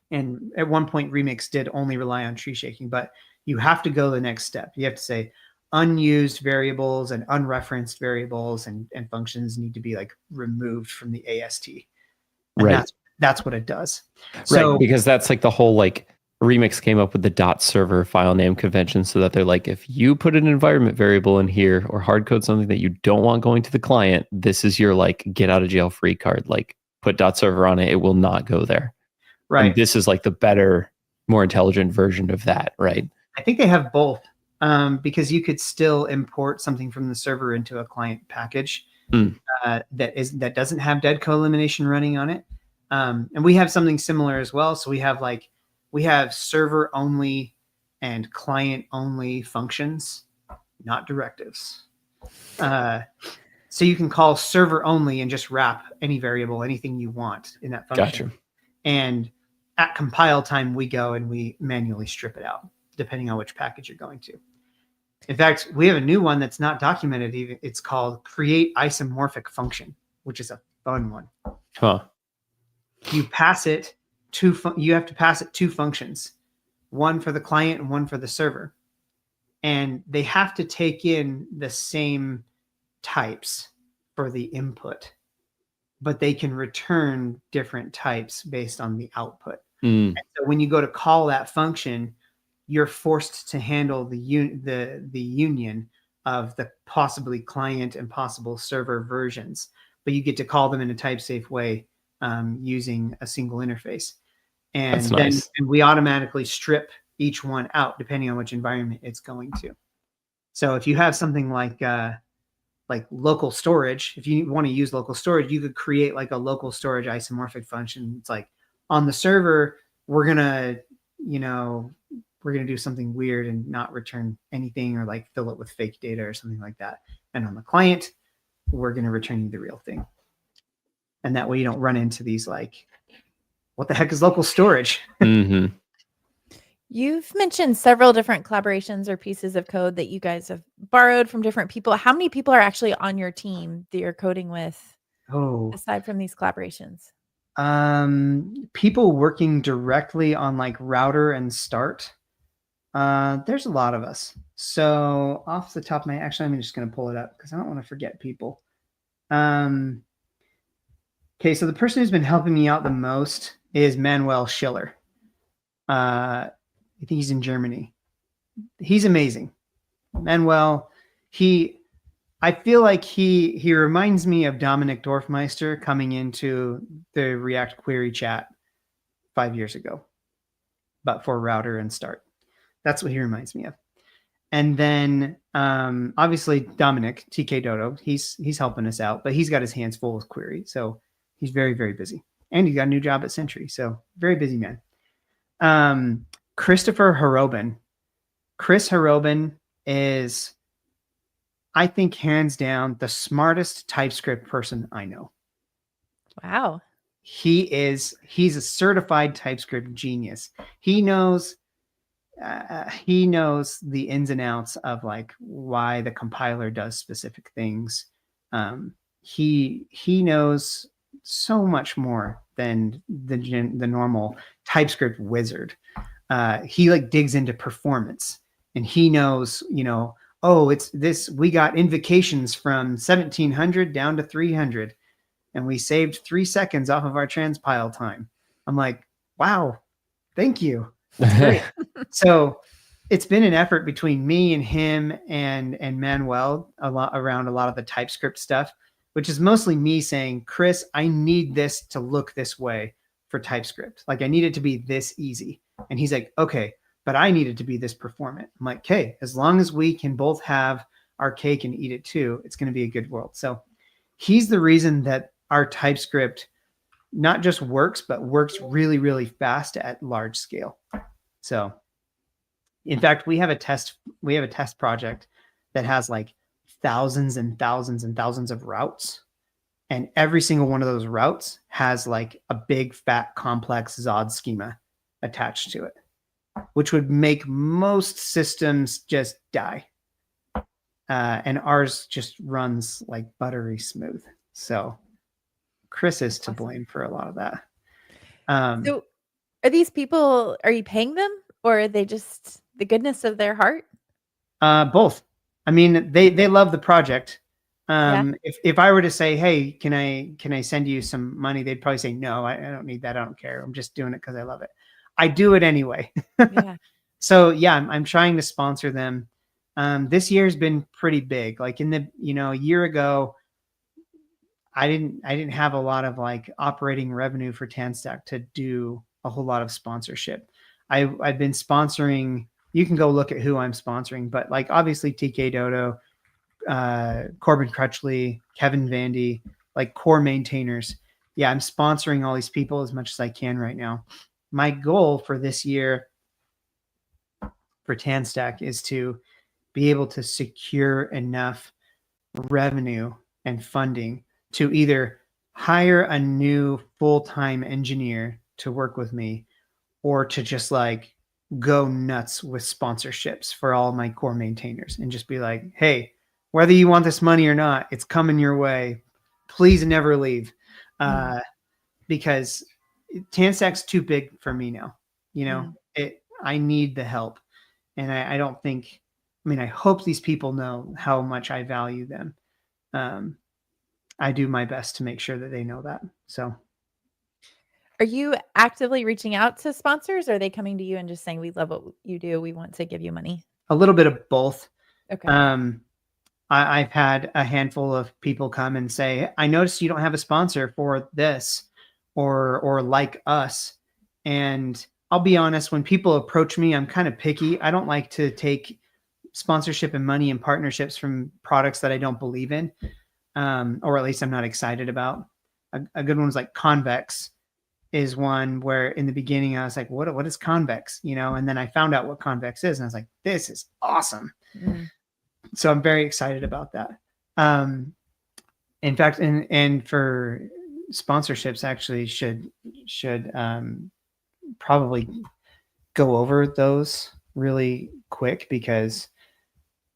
And at one point, Remix did only rely on tree shaking, but you have to go the next step. You have to say unused variables and unreferenced variables and functions need to be like removed from the AST. And right. That's what it does. So, right, because that's like the whole like Remix came up with the .server file name convention so that they're like, if you put an environment variable in here or hard code something that you don't want going to the client, this is your like get out of jail free card. Like put .server on it, it will not go there. Right. And this is like the better, more intelligent version of that, right? I think they have both, because you could still import something from the server into a client package that doesn't have dead code elimination running on it. And we have something similar as well. So we have server only and client only functions, not directives. So you can call server only and just wrap any variable, anything you want in that function. Gotcha. And at compile time, we go and we manually strip it out, depending on which package you're going to. In fact, we have a new one that's not documented even. It's called create isomorphic function, which is a fun one. Huh. You have to pass it two functions, one for the client and one for the server. And they have to take in the same types for the input, but they can return different types based on the output. And so when you go to call that function, you're forced to handle the union of the possibly client and possible server versions, but you get to call them in a type safe way using a single interface. And That's then nice. and we automatically strip each one out depending on which environment it's going to. So if you have something like local storage, if you want to use local storage, you could create like a local storage isomorphic function. It's like on the server, we're gonna do something weird and not return anything or like fill it with fake data or something like that. And on the client, we're gonna return you the real thing. And that way you don't run into these like, what the heck is local storage? Mm-hmm. You've mentioned several different collaborations or pieces of code that you guys have borrowed from different people. How many people are actually on your team that you're coding with aside from these collaborations? People working directly on like router and start. There's a lot of us. So off the top of my, actually, I'm just going to pull it up because I don't want to forget people. Okay, so the person who's been helping me out the most is Manuel Schiller. I think he's in Germany. He's amazing. Manuel, I feel like he reminds me of Dominic Dorfmeister coming into the React query chat 5 years ago, but for router and start. That's what he reminds me of. And then obviously Dominic, TK Dodo, he's helping us out, but he's got his hands full with query. So he's very, very busy. And he got a new job at Sentry. So very busy man. Christopher Harobin. Chris Harobin is, I think, hands down the smartest TypeScript person I know. Wow. He's a certified TypeScript genius. He knows the ins and outs of like why the compiler does specific things. He knows so much more than the normal TypeScript wizard. He like digs into performance, and he knows, oh, it's this, we got invocations from 1700 down to 300, and we saved 3 seconds off of our transpile time. I'm like, wow, thank you. That's great. So it's been an effort between me and him and Manuel around a lot of the TypeScript stuff, which is mostly me saying, Chris, I need this to look this way for TypeScript. Like I need it to be this easy. And he's like, okay, but I need it to be this performant. I'm like, okay, as long as we can both have our cake and eat it too, it's going to be a good world. So he's the reason that our TypeScript not just works, but works really, really fast at large scale. So in fact, we have a test project that has like thousands and thousands and thousands of routes. And every single one of those routes has like a big, fat, complex Zod schema attached to it, which would make most systems just die. And ours just runs like buttery smooth. So Chris is to blame for a lot of that. So are these people, are you paying them, or are they just the goodness of their heart? Both. I mean, they love the project. Yeah. If I were to say, hey, can I send you some money? They'd probably say, no, I don't need that. I don't care. I'm just doing it because I love it. I do it anyway. Yeah. So yeah, I'm trying to sponsor them. This year's been pretty big. Like in the, a year ago, I didn't have a lot of like operating revenue for Tanstack to do a whole lot of sponsorship. I've been sponsoring, you can go look at who I'm sponsoring, but like obviously TK Dodo, Corbin Crutchley, Kevin Vandy, like core maintainers. Yeah, I'm sponsoring all these people as much as I can right now. My goal for this year for Tanstack is to be able to secure enough revenue and funding to either hire a new full-time engineer to work with me, or to just like go nuts with sponsorships for all my core maintainers and just be like, hey, whether you want this money or not, it's coming your way. Please never leave. Because Tanstack's too big for me now. I need the help. And I don't think, I hope these people know how much I value them. I do my best to make sure that they know that. So are you actively reaching out to sponsors, or are they coming to you and just saying, we love what you do, we want to give you money? A little bit of both. Okay. I've had a handful of people come and say, I noticed you don't have a sponsor for this or like us. And I'll be honest, when people approach me, I'm kind of picky. I don't like to take sponsorship and money and partnerships from products that I don't believe in, or at least I'm not excited about. A good one is like Convex is one where in the beginning I was like, what is Convex? And then I found out what Convex is and I was like, this is awesome. So I'm very excited about that. In fact, and for sponsorships actually should probably go over those really quick because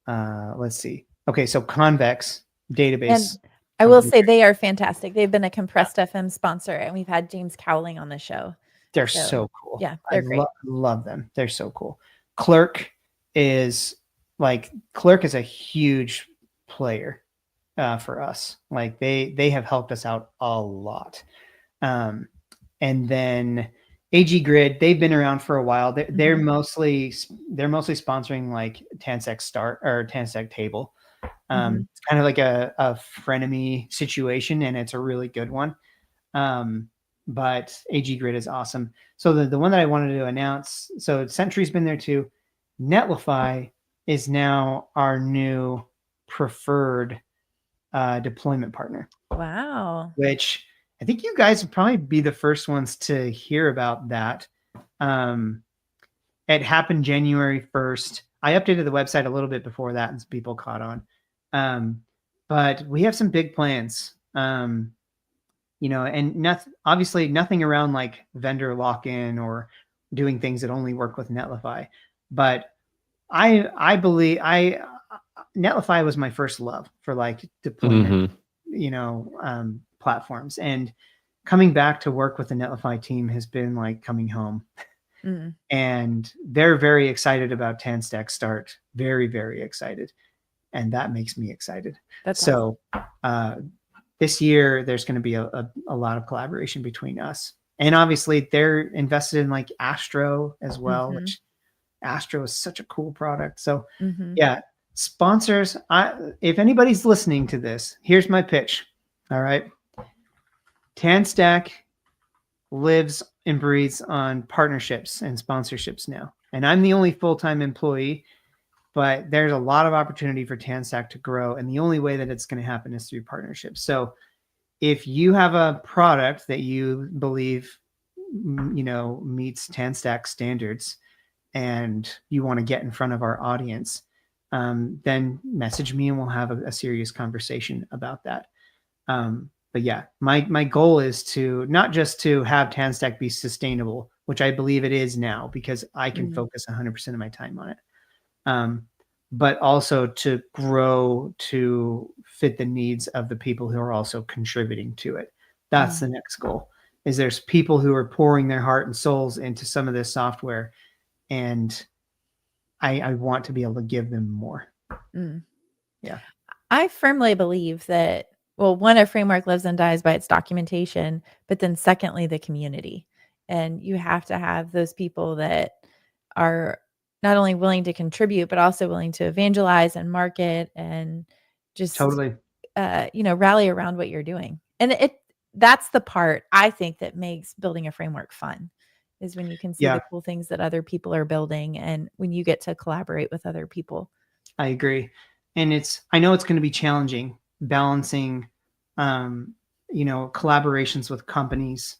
let's see. Okay, so Convex database. And I will say they are fantastic. They've been a compressed FM sponsor, and we've had James Cowling on the show. They're so cool. Yeah, they're great. Love them. They're so cool. Clerk is a huge player for us. Like they have helped us out a lot. And then AG Grid, they've been around for a while. They're mostly sponsoring like Tanstack Start or Tanstack Table. It's kind of like a frenemy situation, and it's a really good one. But AG Grid is awesome. So the one that I wanted to announce, so Sentry's been there too. Netlify is now our new preferred deployment partner. Wow. Which I think you guys would probably be the first ones to hear about that. It happened January 1st. I updated the website a little bit before that, and people caught on. But we have some big plans. And obviously nothing around like vendor lock-in or doing things that only work with Netlify. But I believe Netlify was my first love for like deployment, platforms, and coming back to work with the Netlify team has been like coming home. And they're very excited about Tanstack Start. Very, very excited. And that makes me excited. That's so awesome. This year there's going to be a lot of collaboration between us. And obviously they're invested in like Astro as well, which Astro is such a cool product. So yeah, sponsors, if anybody's listening to this, here's my pitch. All right. Tanstack lives and breathes on partnerships and sponsorships now. And I'm the only full-time employee, but there's a lot of opportunity for Tanstack to grow. And the only way that it's going to happen is through partnerships. So if you have a product that you believe, meets Tanstack standards and you want to get in front of our audience, then message me and we'll have a serious conversation about that. But yeah, my goal is to not just to have Tanstack be sustainable, which I believe it is now because I can focus 100% of my time on it. But also to grow to fit the needs of the people who are also contributing to it. That's the next goal. Is there's people who are pouring their heart and souls into some of this software, and I want to be able to give them more. Yeah. I firmly believe that, well, one, a framework lives and dies by its documentation, but then secondly, the community. And you have to have those people that are not only willing to contribute, but also willing to evangelize and market and just totally, rally around what you're doing. And that's the part I think that makes building a framework fun, is when you can see the cool things that other people are building and when you get to collaborate with other people. I agree. And I know it's going to be challenging balancing, collaborations with companies.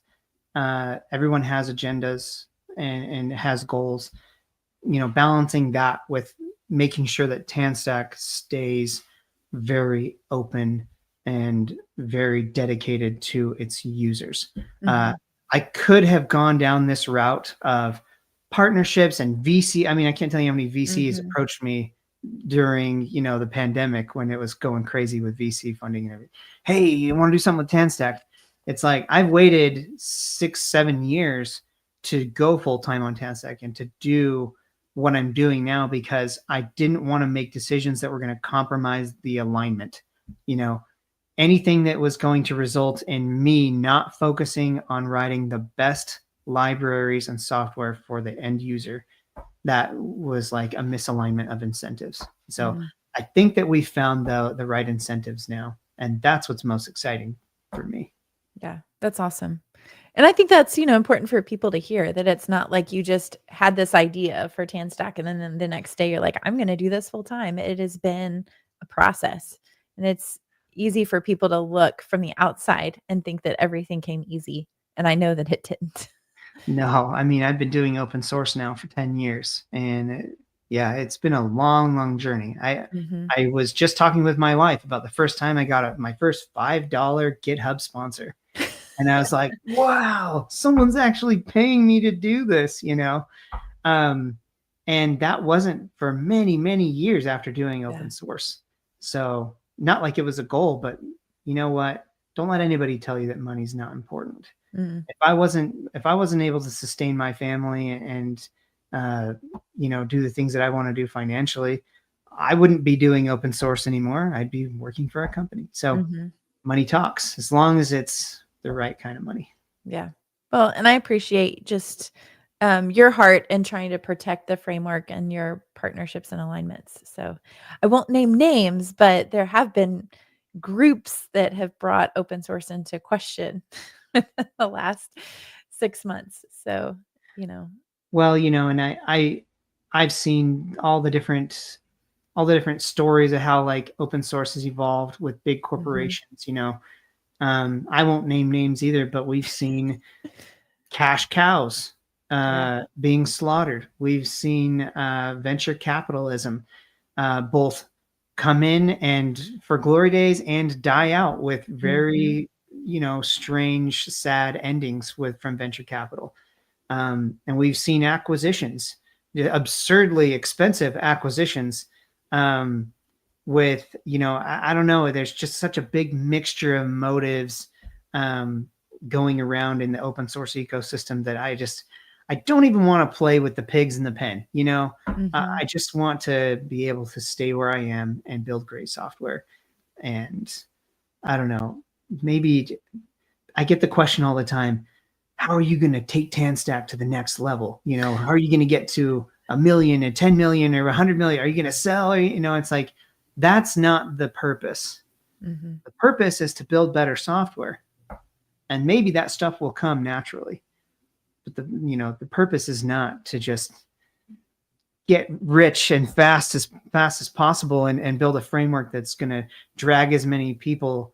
Everyone has agendas and has goals, balancing that with making sure that Tanstack stays very open and very dedicated to its users. I could have gone down this route of partnerships and VC. I mean, I can't tell you how many VCs approached me during, the pandemic when it was going crazy with VC funding and everything. Hey, you want to do something with Tanstack? It's like, I've waited 6-7 years to go full-time on Tanstack and to do what I'm doing now because I didn't want to make decisions that were going to compromise the alignment. Anything that was going to result in me not focusing on writing the best libraries and software for the end user, that was like a misalignment of incentives. So I think that we found the right incentives now, and that's what's most exciting for me. Yeah, that's awesome. And I think that's, important for people to hear, that it's not like you just had this idea for Tanstack and then the next day you're like, I'm going to do this full time. It has been a process, and it's easy for people to look from the outside and think that everything came easy. And I know that it didn't. No, I mean, I've been doing open source now for 10 years and it's been a long, long journey. I was just talking with my wife about the first time I got my first $5 GitHub sponsor. And I was like, wow, someone's actually paying me to do this, and that wasn't for many, many years after doing open source. So not like it was a goal, but you know what? Don't let anybody tell you that money's not important. If I wasn't able to sustain my family and do the things that I want to do financially, I wouldn't be doing open source anymore. I'd be working for a company. So money talks, as long as it's the right kind of money. Yeah. Well, and I appreciate just your heart in trying to protect the framework and your partnerships and alignments. So I won't name names, but there have been groups that have brought open source into question within the last 6 months. So, Well, and I've seen all the different stories of how like open source has evolved with big corporations. I won't name names either, but we've seen cash cows being slaughtered. We've seen venture capitalism both come in and for glory days and die out with very strange, sad endings from venture capital. And we've seen acquisitions, absurdly expensive acquisitions, with I don't know. There's just such a big mixture of motives going around in the open source ecosystem that I don't even want to play with the pigs in the pen. I just want to be able to stay where I am and build great software. And I don't know, maybe I get the question all the time, how are you going to take Tanstack to the next level? How are you going to get to 1 million and 10 million or 100 million? Are you going to sell? It's like, that's not the purpose. The purpose is to build better software. And maybe that stuff will come naturally. But the purpose is not to just get rich and fast as possible and build a framework that's going to drag as many people,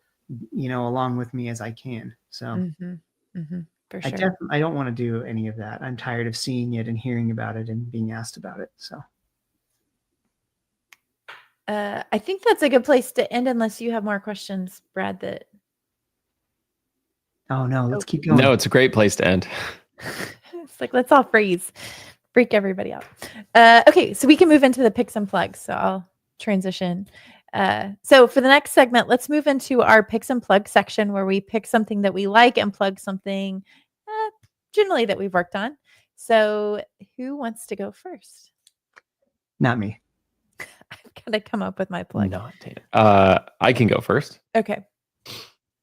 along with me as I can. So for sure. I don't want to do any of that. I'm tired of seeing it and hearing about it and being asked about it. So I think that's a good place to end unless you have more questions, Brad, Oh no, let's keep going. No, it's a great place to end. It's like, let's all freeze, freak everybody out. Okay, so we can move into the picks and plugs. So I'll transition. So for the next segment, let's move into our picks and plug section where we pick something that we like and plug something generally that we've worked on. So who wants to go first? Not me. I've got to come up with my plug. Not Dana. I can go first. Okay.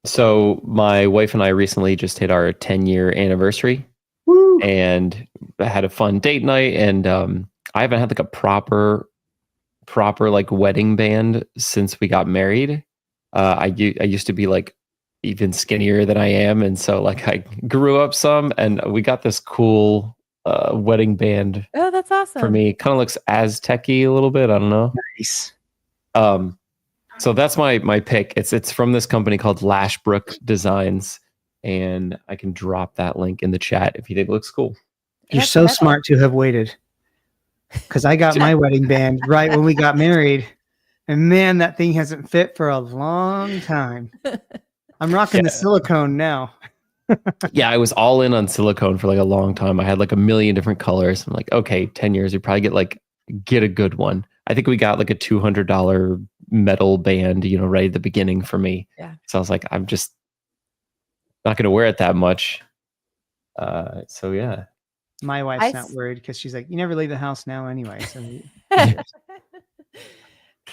So my wife and I recently just hit our 10-year anniversary. Woo! And I had a fun date night, and I haven't had like a proper like wedding band since we got married. I used to be like even skinnier than I am, and so like I grew up some, and we got this cool wedding band. Oh, that's awesome. For me, kind of looks Aztec-y a little bit. I don't know. Nice. So that's my pick. It's from this company called Lashbrook Designs, and I can drop that link in the chat if you think it looks cool. You're so smart to have waited, because I got my wedding band right when we got married, and man, that thing hasn't fit for a long time. I'm rocking the silicone now. Yeah, I was all in on silicone for like a long time. I had like a million different colors. I'm like, okay, 10 years, you probably get a good one. I think we got like a $200 metal band, right at the beginning for me. Yeah. So I was like, I'm just not going to wear it that much. So yeah. My wife's not worried because she's like, you never leave the house now anyway. So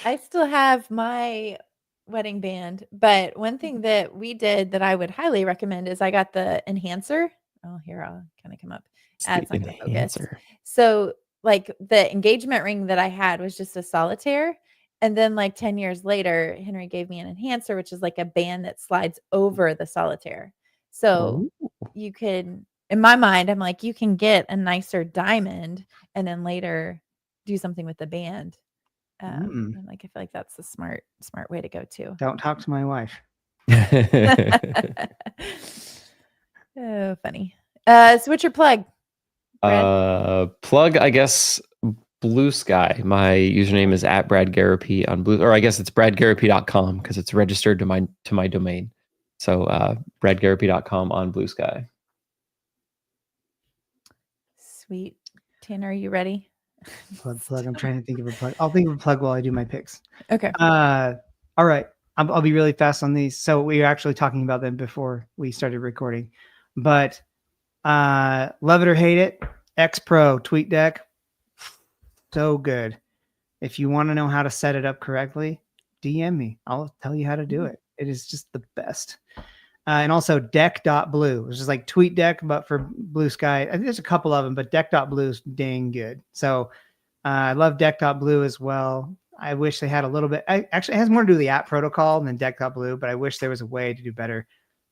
I still have my wedding band, but one thing that we did that I would highly recommend is I got the enhancer. Oh, here, I'll kind of come up. It's not going to focus. So like the engagement ring that I had was just a solitaire. And then like 10 years later, Henry gave me an enhancer, which is like a band that slides over the solitaire. So you could, in my mind, I'm like, you can get a nicer diamond and then later do something with the band. And like, I feel like that's the smart way to go too. Don't talk to my wife. Oh, funny. So what's your plug? Plug, I guess, Blue Sky. My username is @BradGarapy on Blue, or I guess it's bradgarapy.com because it's registered to my domain. So bradgarapy.com on Blue Sky. Sweet. Tanner, are you ready? Plug. I'm trying to think of a plug. I'll think of a plug while I do my picks. Okay. All right. I'll be really fast on these. So we were actually talking about them before we started recording, but love it or hate it, X Pro TweetDeck, so good. If you want to know how to set it up correctly, DM me. I'll tell you how to do it. It is just the best. And also deck.blue, which is like TweetDeck, but for Blue Sky. I think there's a couple of them, but deck.blue is dang good. So I love deck.blue as well. I wish they had a little bit. Actually, it has more to do with the app protocol than deck.blue, but I wish there was a way to do better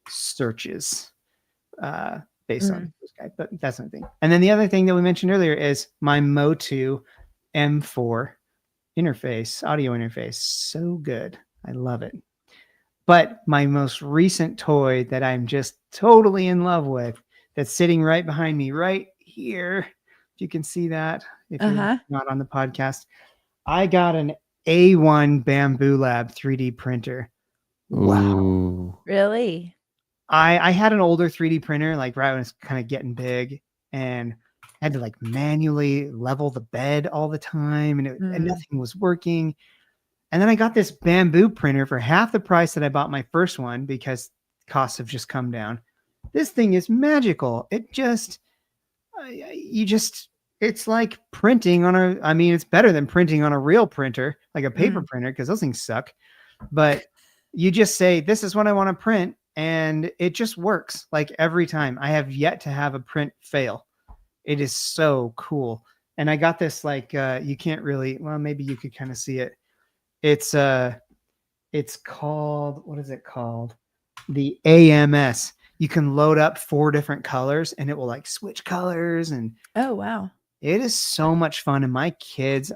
searches based on Blue Sky. But that's another thing. And then the other thing that we mentioned earlier is my Motu M4 interface, audio interface. So good. I love it. But my most recent toy that I'm just totally in love with, that's sitting right behind me right here, if you can see that, if you're not on the podcast, I got an A1 Bamboo Lab 3D printer. Wow. Ooh. Really? I had an older 3D printer, like right when it's kind of getting big, and I had to like manually level the bed all the time, and nothing was working. And then I got this bamboo printer for half the price that I bought my first one because costs have just come down. This thing is magical. It just, it's like printing on it's better than printing on a real printer, like a paper printer, because those things suck. But you just say, this is what I want to print. And it just works like every time. I have yet to have a print fail. It is so cool. And I got this like, you can't really, well, maybe you could kind of see it. It's called, what is it called? The AMS. You can load up 4 different colors and it will like switch colors. And oh, wow. It is so much fun. And my kids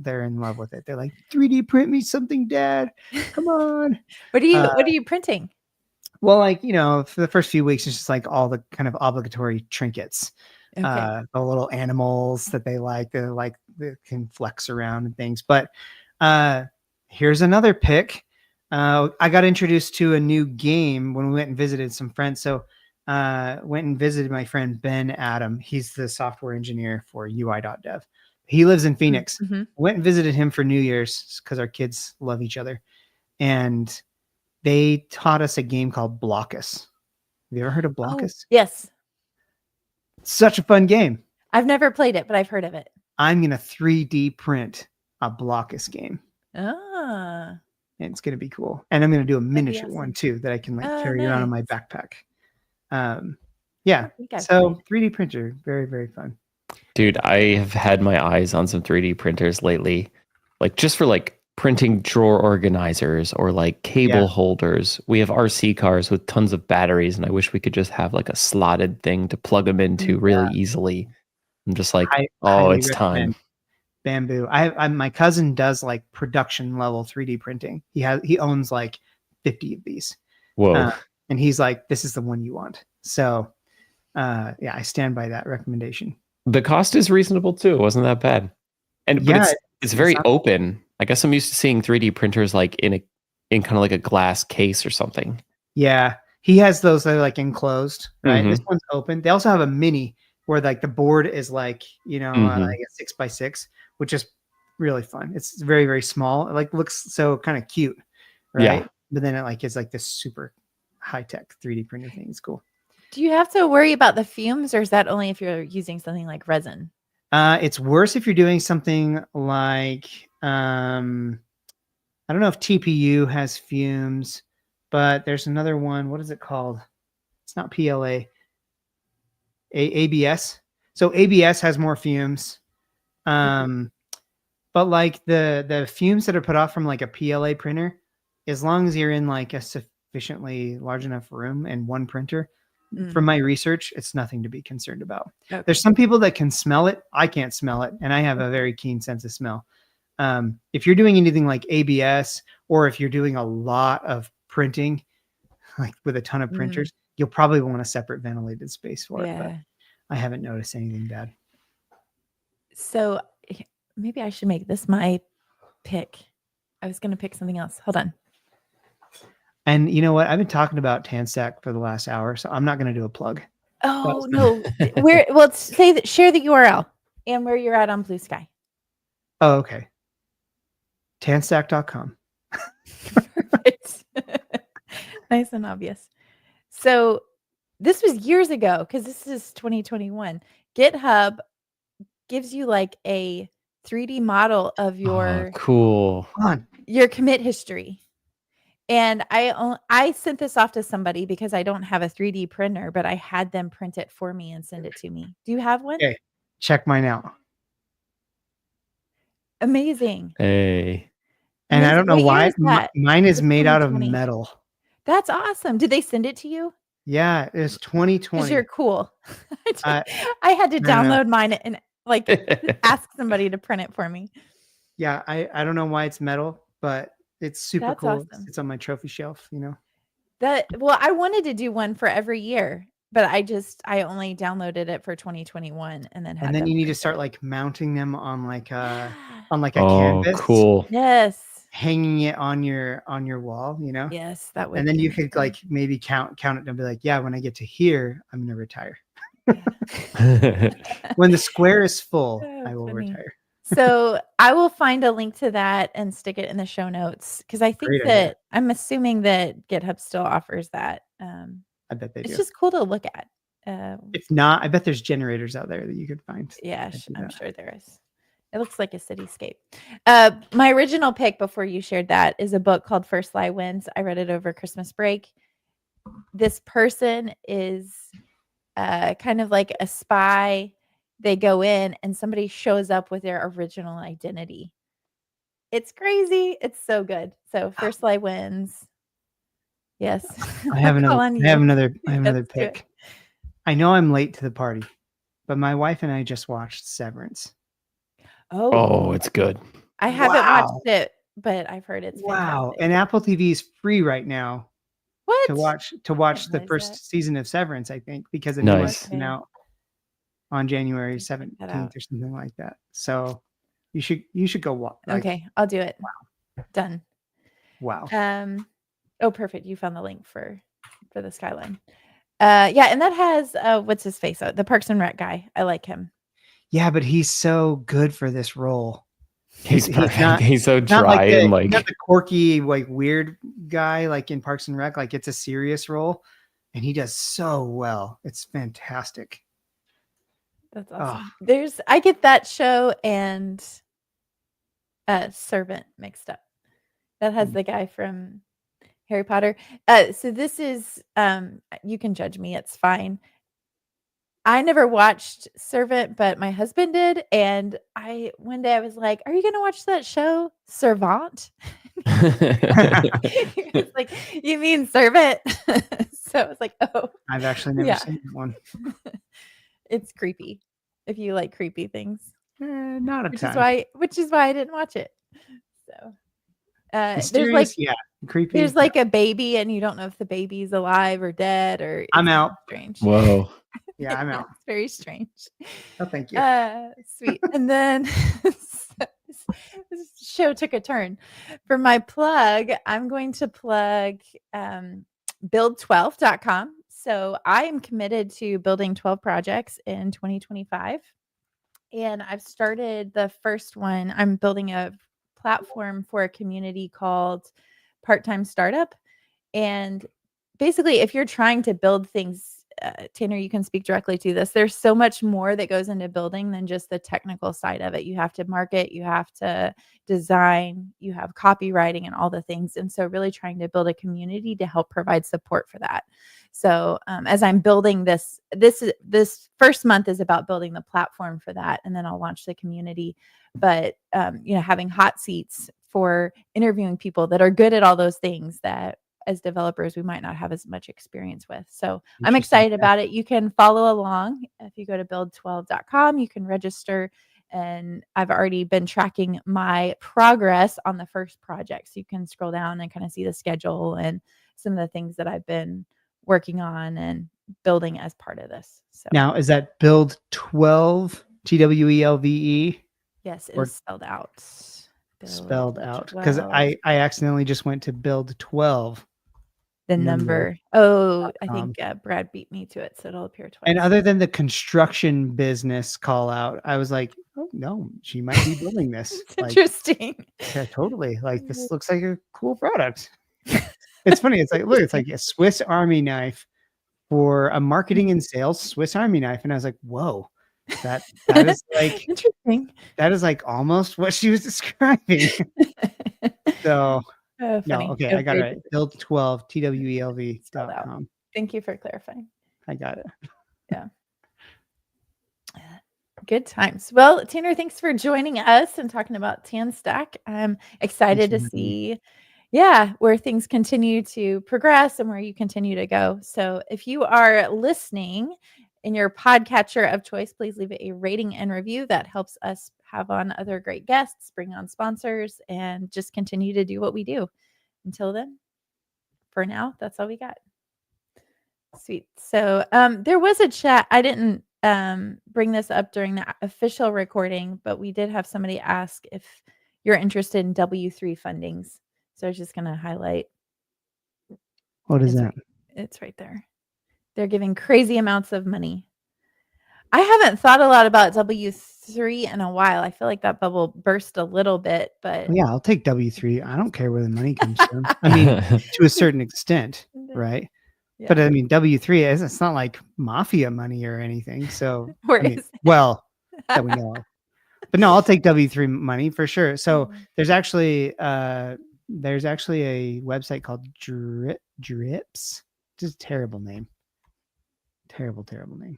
they're in love with it. They're like, 3D print me something, Dad. Come on. What are you printing? Well, like, for the first few weeks, it's just like all the kind of obligatory trinkets. The little animals that they can flex around and things. But here's another pick. I got introduced to a new game when we went and visited some friends. So went and visited my friend Ben Adam. He's the software engineer for UI.dev. He lives in Phoenix. Went and visited him for New Year's because our kids love each other. And they taught us a game called Blockus. Have you ever heard of Blockus? Oh, yes. Such a fun game. I've never played it, but I've heard of it. I'm going to 3D print a Blockus game. Ah. And it's going to be cool. And I'm going to do a miniature one too that I can carry around in my backpack. Yeah. So 3D printer, very, very fun. Dude, I have had my eyes on some 3D printers lately, like just for like printing drawer organizers or like cable holders. We have RC cars with tons of batteries, and I wish we could just have like a slotted thing to plug them into really easily. I'm just like, it's time. Bamboo. My cousin does like production level 3D printing. He owns like 50 of these. Whoa. And he's like, this is the one you want. So I stand by that recommendation. The cost is reasonable too. It wasn't that bad. But it's very open. I guess I'm used to seeing 3D printers like in kind of like a glass case or something. Yeah. He has those that are like enclosed, right? This one's open. They also have a mini where like the board is like, like a 6x6, which is really fun. It's very, very small. It like looks so kind of cute, right? Yeah. But then it's like this super high-tech 3D printer thing. It's cool. Do you have to worry about the fumes, or is that only if you're using something like resin? It's worse if you're doing something like, I don't know if TPU has fumes, but there's another one. What is it called? It's not PLA. ABS. So ABS has more fumes. But like the fumes that are put off from like a PLA printer, as long as you're in like a sufficiently large enough room and one printer, from my research, it's nothing to be concerned about. Okay. There's some people that can smell it. I can't smell it. And I have a very keen sense of smell. If you're doing anything like ABS, or if you're doing a lot of printing, like with a ton of printers, you'll probably want a separate ventilated space for it. But I haven't noticed anything bad. So maybe I should make this my pick. I was going to pick something else. Hold on. And you know what? I've been talking about Tanstack for the last hour, so I'm not going to do a plug. Oh, no. Share the URL and where you're at on Blue Sky. Oh, okay. Tanstack.com. Nice and obvious. So this was years ago, because this is 2021. GitHub gives you like a 3D model of your cool your commit history. And I sent this off to somebody because I don't have a 3D printer, but I had them print it for me and send it to me. Do you have one? Okay, check mine out. Amazing. Hey. And I don't know What year why is that? mine is It's made out of 2020. metal. That's awesome. Did they send it to you? Yeah, it's 'Cause 2020. you're cool. I I had to don't know. download mine and like ask somebody to print it for me. Yeah, I don't know why it's metal, but it's super That's cool. awesome. It's on my trophy shelf, you know. Well, I wanted to do one for every year, but I only downloaded it for 2021 and then had And then them you need to print start it. like mounting them on like a Yeah. canvas, cool. Yes. hanging it on your wall, you know. Yes, that would And then be you could amazing. like maybe count it and be like, yeah, when I get to here, I'm gonna retire. Yeah. When the square is full, Oh, I will funny. retire. So I will find a link to that and stick it in the show notes because I think Great idea. that I'm assuming that GitHub still offers that. I bet they It's do. just cool to look at. If not, I bet there's generators out there that you could find. Yeah, that do I'm that. sure there is. It looks like a cityscape. My original pick before you shared that is a book called First Lie Wins. I read it over Christmas break. This person is kind of like a spy. They go in and somebody shows up with their original identity. It's crazy. It's so good. So First Lie Wins. Yes. I have I'll call another. on I have you. another. I have Yes, another do it. pick. I know I'm late to the party, but my wife and I just watched Severance. Oh, Oh, it's good. I haven't Wow. watched it, but I've heard it's Wow! fantastic. And Apple TV is free right now What? to watch the realize that. first season of Severance. I think because a new one's Nice. coming Okay. out on January Check that 17th out. or something like that. So you should go watch. Like, Okay, I'll do it. Done. wow. Oh, perfect. You found the link for the Skyline. Yeah, and that has what's his face? The Parks and Rec guy. I like him. Yeah, but he's so good for this role. He's perfect. He's so not dry and like not the quirky, like weird guy like in Parks and Rec. Like it's a serious role, and he does so well. It's fantastic. That's awesome. I get that show and Servant mixed up. That has the guy from Harry Potter. So this is you can judge me, it's fine. I never watched Servant, but my husband did, and one day I was like, "Are you gonna watch that show, Servant?" He was like, "You mean Servant?" So I was like, "Oh." I've actually never Yeah. seen that one. It's creepy if you like creepy things, Not a which ton. is why I didn't watch it. So Mysterious, yeah. Creepy. there's like a baby, and you don't know if the baby's alive or dead, or I'm it's out. strange. whoa. Yeah, I'm out. It's very strange. Oh, thank you. Sweet. And then this show took a turn. For my plug, I'm going to plug build12.com. So I am committed to building 12 projects in 2025. And I've started the first one. I'm building a platform for a community called Part-Time Startup. And basically, if you're trying to build things, Tanner, you can speak directly to this. There's so much more that goes into building than just the technical side of it. You have to market, you have to design, you have copywriting and all the things. And so really trying to build a community to help provide support for that. So as I'm building this first month is about building the platform for that. And then I'll launch the community. But, having hot seats for interviewing people that are good at all those things that as developers we might not have as much experience with. So I'm excited about it. You can follow along. If you go to build12.com, you can register. And I've already been tracking my progress on the first project. So you can scroll down and kind of see the schedule and some of the things that I've been working on and building as part of this. So Now, is that build 12 TWELVE? yes, it or is spelled out. spelled out? Because 12. I accidentally just went to build 12. The number. Oh, I .com. think Brad beat me to it, so it'll appear twice. And other than the construction business call out, I was like, oh no, she might be building this. It's Like, interesting. yeah, totally. Like this looks like a cool product. It's funny. It's like, look, it's like a Swiss Army knife for a marketing and sales Swiss Army knife. And I was like, whoa, that is like Interesting. that is like almost what she was describing. So Oh, funny. No, okay, Oh, I got it right. Build12, Spelled out. TWELV.com. Thank you for clarifying. I got it. Yeah. Good times. Well, Tanner, thanks for joining us and talking about Tanstack. I'm excited to see, where things continue to progress and where you continue to go. So if you are listening in your podcatcher of choice, please leave a rating and review. That helps us have on other great guests, bring on sponsors, and just continue to do what we do. Until then, for now, that's all we got. Sweet. So there was a chat. I didn't bring this up during the official recording, but we did have somebody ask if you're interested in W3 fundings. So I was just going to highlight. What is that? It's right there. They're giving crazy amounts of money. I haven't thought a lot about W3 in a while. I feel like that bubble burst a little bit, but Well, yeah, I'll take W3. I don't care where the money comes from. I mean, to a certain extent, right? Yeah. But I mean, W3 is, it's not like mafia money or anything. So, Where I mean, is it? well, that we know of. But no, I'll take W3 money for sure. So there's actually a website called Drips. Just terrible name. Terrible name.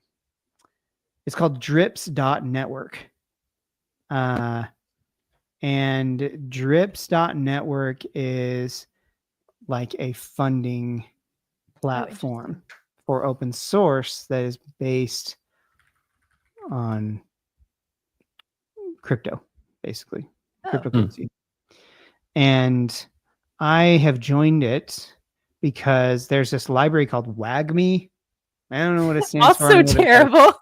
It's called drips.network. And drips.network is like a funding platform for open source that is based on crypto, basically cryptocurrency. And I have joined it because there's this library called WAGMI. I don't know what it stands for. Also terrible.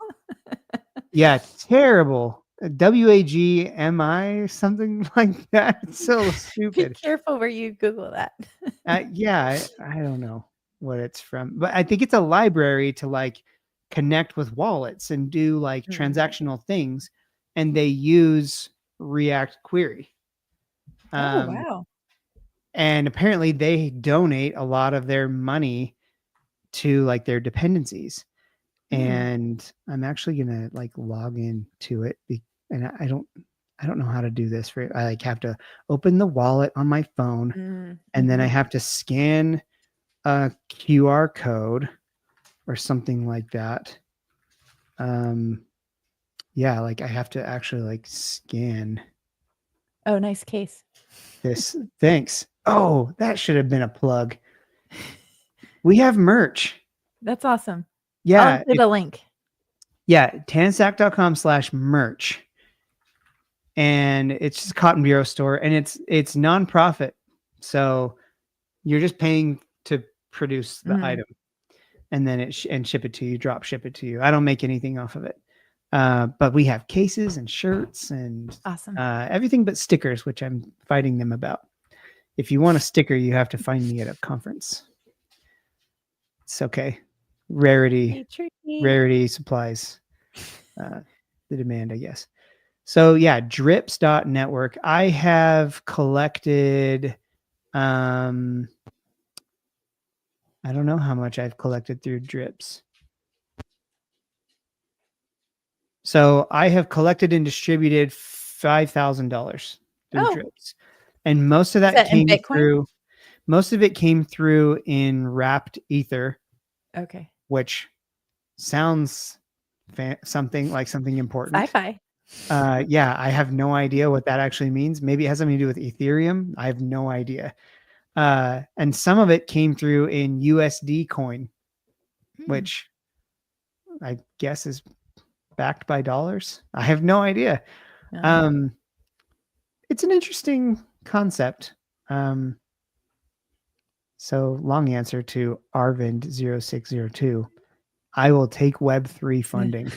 Yeah, terrible. WAGMI, something like that. It's so stupid. Be careful where you Google that. Yeah, I don't know what it's from, but I think it's a library to like connect with wallets and do like transactional things, and they use React Query. Oh, wow. And apparently they donate a lot of their money to like their dependencies. And I'm actually gonna like log into it, and I don't know how to do this. I like have to open the wallet on my phone, and then I have to scan a QR code or something like that. Yeah, like I have to actually like scan. Oh, nice case. This. Thanks. Oh, that should have been a plug. We have merch. That's awesome. Yeah. I'll include a link. Yeah. Tanstack.com/merch. And it's just a Cotton Bureau store, and it's nonprofit. So you're just paying to produce the item, and then ship it to you, drop ship it to you. I don't make anything off of it. But we have cases and shirts and awesome. Everything but stickers, which I'm fighting them about. If you want a sticker, you have to find me at a conference. It's okay. Rarity supplies the demand, I guess. So yeah, drips.network. I have collected, I don't know how much I've collected through Drips. So I have collected and distributed $5,000 through Drips. And most of that came through, most of it came through in wrapped ether. Okay. Which sounds something important. Sci-fi. Yeah, I have no idea what that actually means. Maybe it has something to do with Ethereum. I have no idea. And some of it came through in USD coin, which I guess is backed by dollars. I have no idea. It's an interesting concept. So long answer to Arvind0602. I will take Web3 funding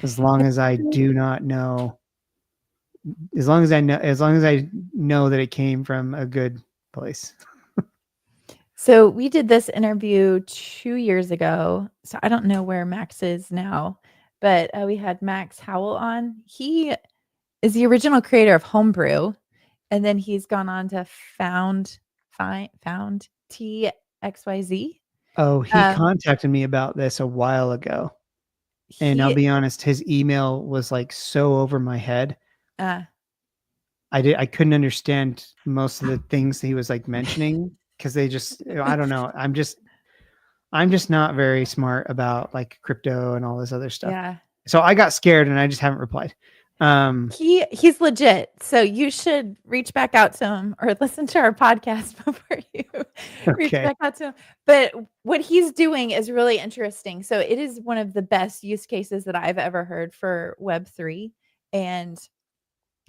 as long as I do not know. As long as I know that it came from a good place. So we did this interview 2 years ago. So I don't know where Max is now, but we had Max Howell on. He is the original creator of Homebrew, and then he's gone on to found TXYZ. Oh, he contacted me about this a while ago. And I'll be honest, his email was like so over my head. I I couldn't understand most of the things he was like mentioning because they just, I don't know. I'm just not very smart about like crypto and all this other stuff. Yeah. So I got scared and I just haven't replied. He's legit. So you should reach back out to him or listen to our podcast before you reach back out to him. But what he's doing is really interesting. So it is one of the best use cases that I've ever heard for Web3. And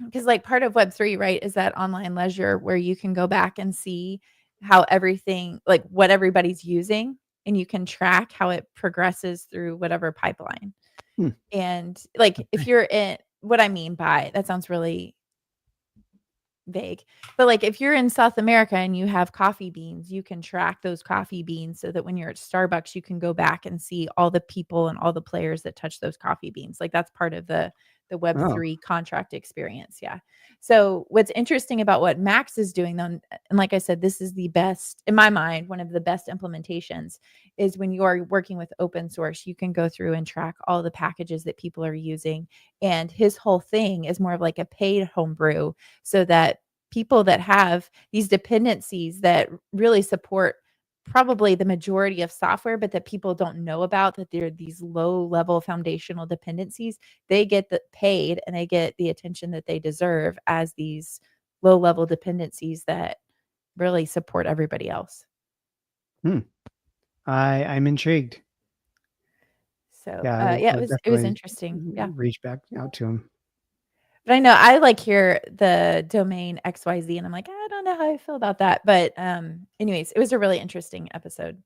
because like part of Web3, right, is that online leisure where you can go back and see how everything, like what everybody's using, and you can track how it progresses through whatever pipeline. And like if you're in, what I mean by that sounds really vague, but like if you're in South America and you have coffee beans, you can track those coffee beans so that when you're at Starbucks, you can go back and see all the people and all the players that touch those coffee beans. Like that's part of the Web3 contract experience. Yeah. So what's interesting about what Max is doing though, and like I said, this is the best, in my mind, one of the best implementations is when you are working with open source, you can go through and track all the packages that people are using. And his whole thing is more of like a paid homebrew so that people that have these dependencies that really support probably the majority of software, but that people don't know about, that they're these low level foundational dependencies, they get paid and they get the attention that they deserve as these low level dependencies that really support everybody else. I'm intrigued. So it was interesting. Yeah. Reach back out to him. But I know I like hear the domain XYZ and I'm like, I don't know how I feel about that. But anyways, it was a really interesting episode.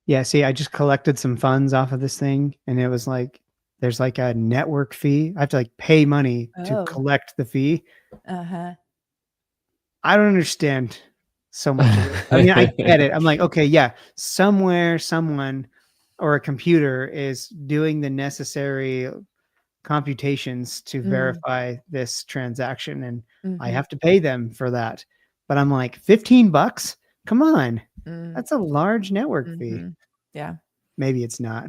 Yeah, see, I just collected some funds off of this thing and it was like there's like a network fee. I have to like pay money to collect the fee. Uh-huh. I don't understand so much of it. I mean, I get it. I'm like, okay, yeah, somewhere someone or a computer is doing the necessary computations to verify this transaction and I have to pay them for that. But I'm like, $15? Come on. That's a large network fee. Yeah. Maybe it's not.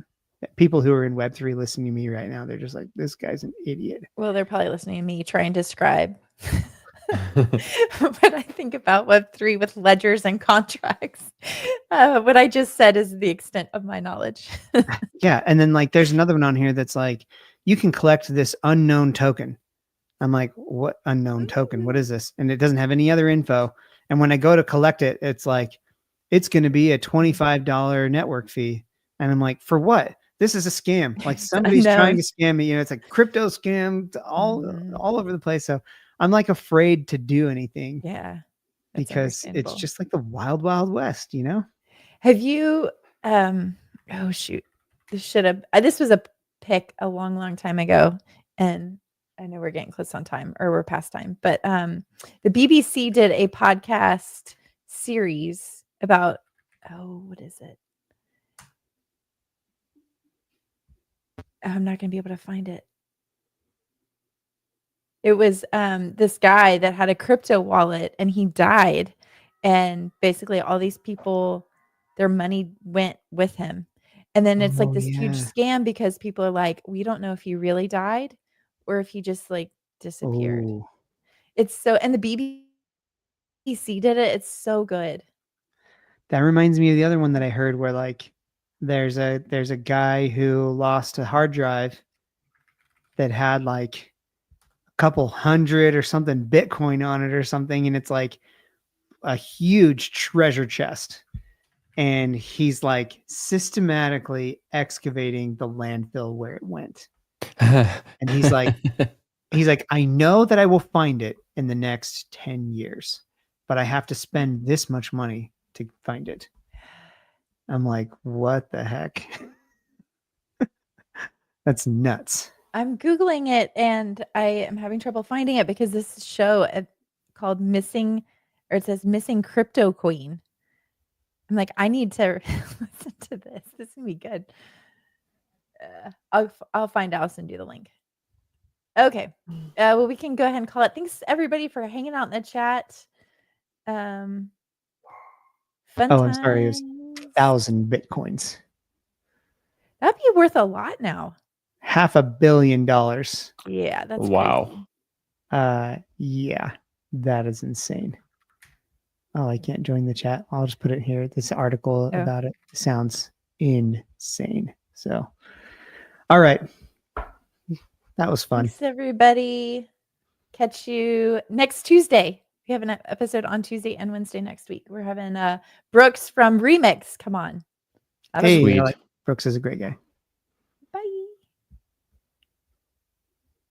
People who are in Web3 listening to me right now, they're just like, this guy's an idiot. Well, they're probably listening to me try and describe what I think about Web3 with ledgers and contracts. What I just said is the extent of my knowledge. Yeah. And then like there's another one on here that's like, you can collect this unknown token. I'm like, what unknown token? What is this? And it doesn't have any other info. And when I go to collect it, it's like, it's going to be a $25 network fee. And I'm like, for what? This is a scam. Like somebody's trying to scam me. You know, it's a crypto scam all over the place. So I'm like afraid to do anything. Yeah. Because it's just like the wild, wild west, you know? Have you, oh shoot, this was a pick a long, long time ago. And I know we're getting close on time or we're past time, but the BBC did a podcast series about, what is it? I'm not going to be able to find it. It was this guy that had a crypto wallet and he died. And basically all these people, their money went with him. And then it's like this huge scam because people are like, we don't know if he really died or if he just like disappeared. It's so, and the BBC did it. It's so good. That reminds me of the other one that I heard where like there's a guy who lost a hard drive that had like a couple hundred or something Bitcoin on it or something. And it's like a huge treasure chest. And he's like systematically excavating the landfill where it went. And he's like, I know that I will find it in the next 10 years, but I have to spend this much money to find it. I'm like, what the heck? That's nuts. I'm Googling it and I am having trouble finding it because this show called Missing, or it says Missing Crypto Queen. I'm like, I need to listen to this. This is gonna be good. I'll find out. I'll send you the link. Okay. Well, we can go ahead and call it. Thanks everybody for hanging out in the chat. Fun I'm sorry. It was 1,000 Bitcoins. That'd be worth a lot now. $500 million. Yeah, that's wow. crazy. Yeah, that is insane. Oh, I can't join the chat. I'll just put it here. This article about it sounds insane. So, all right. That was fun. Thanks, everybody. Catch you next Tuesday. We have an episode on Tuesday and Wednesday next week. We're having Brooks from Remix. Come on. Hey, Sweet. Brooks is a great guy.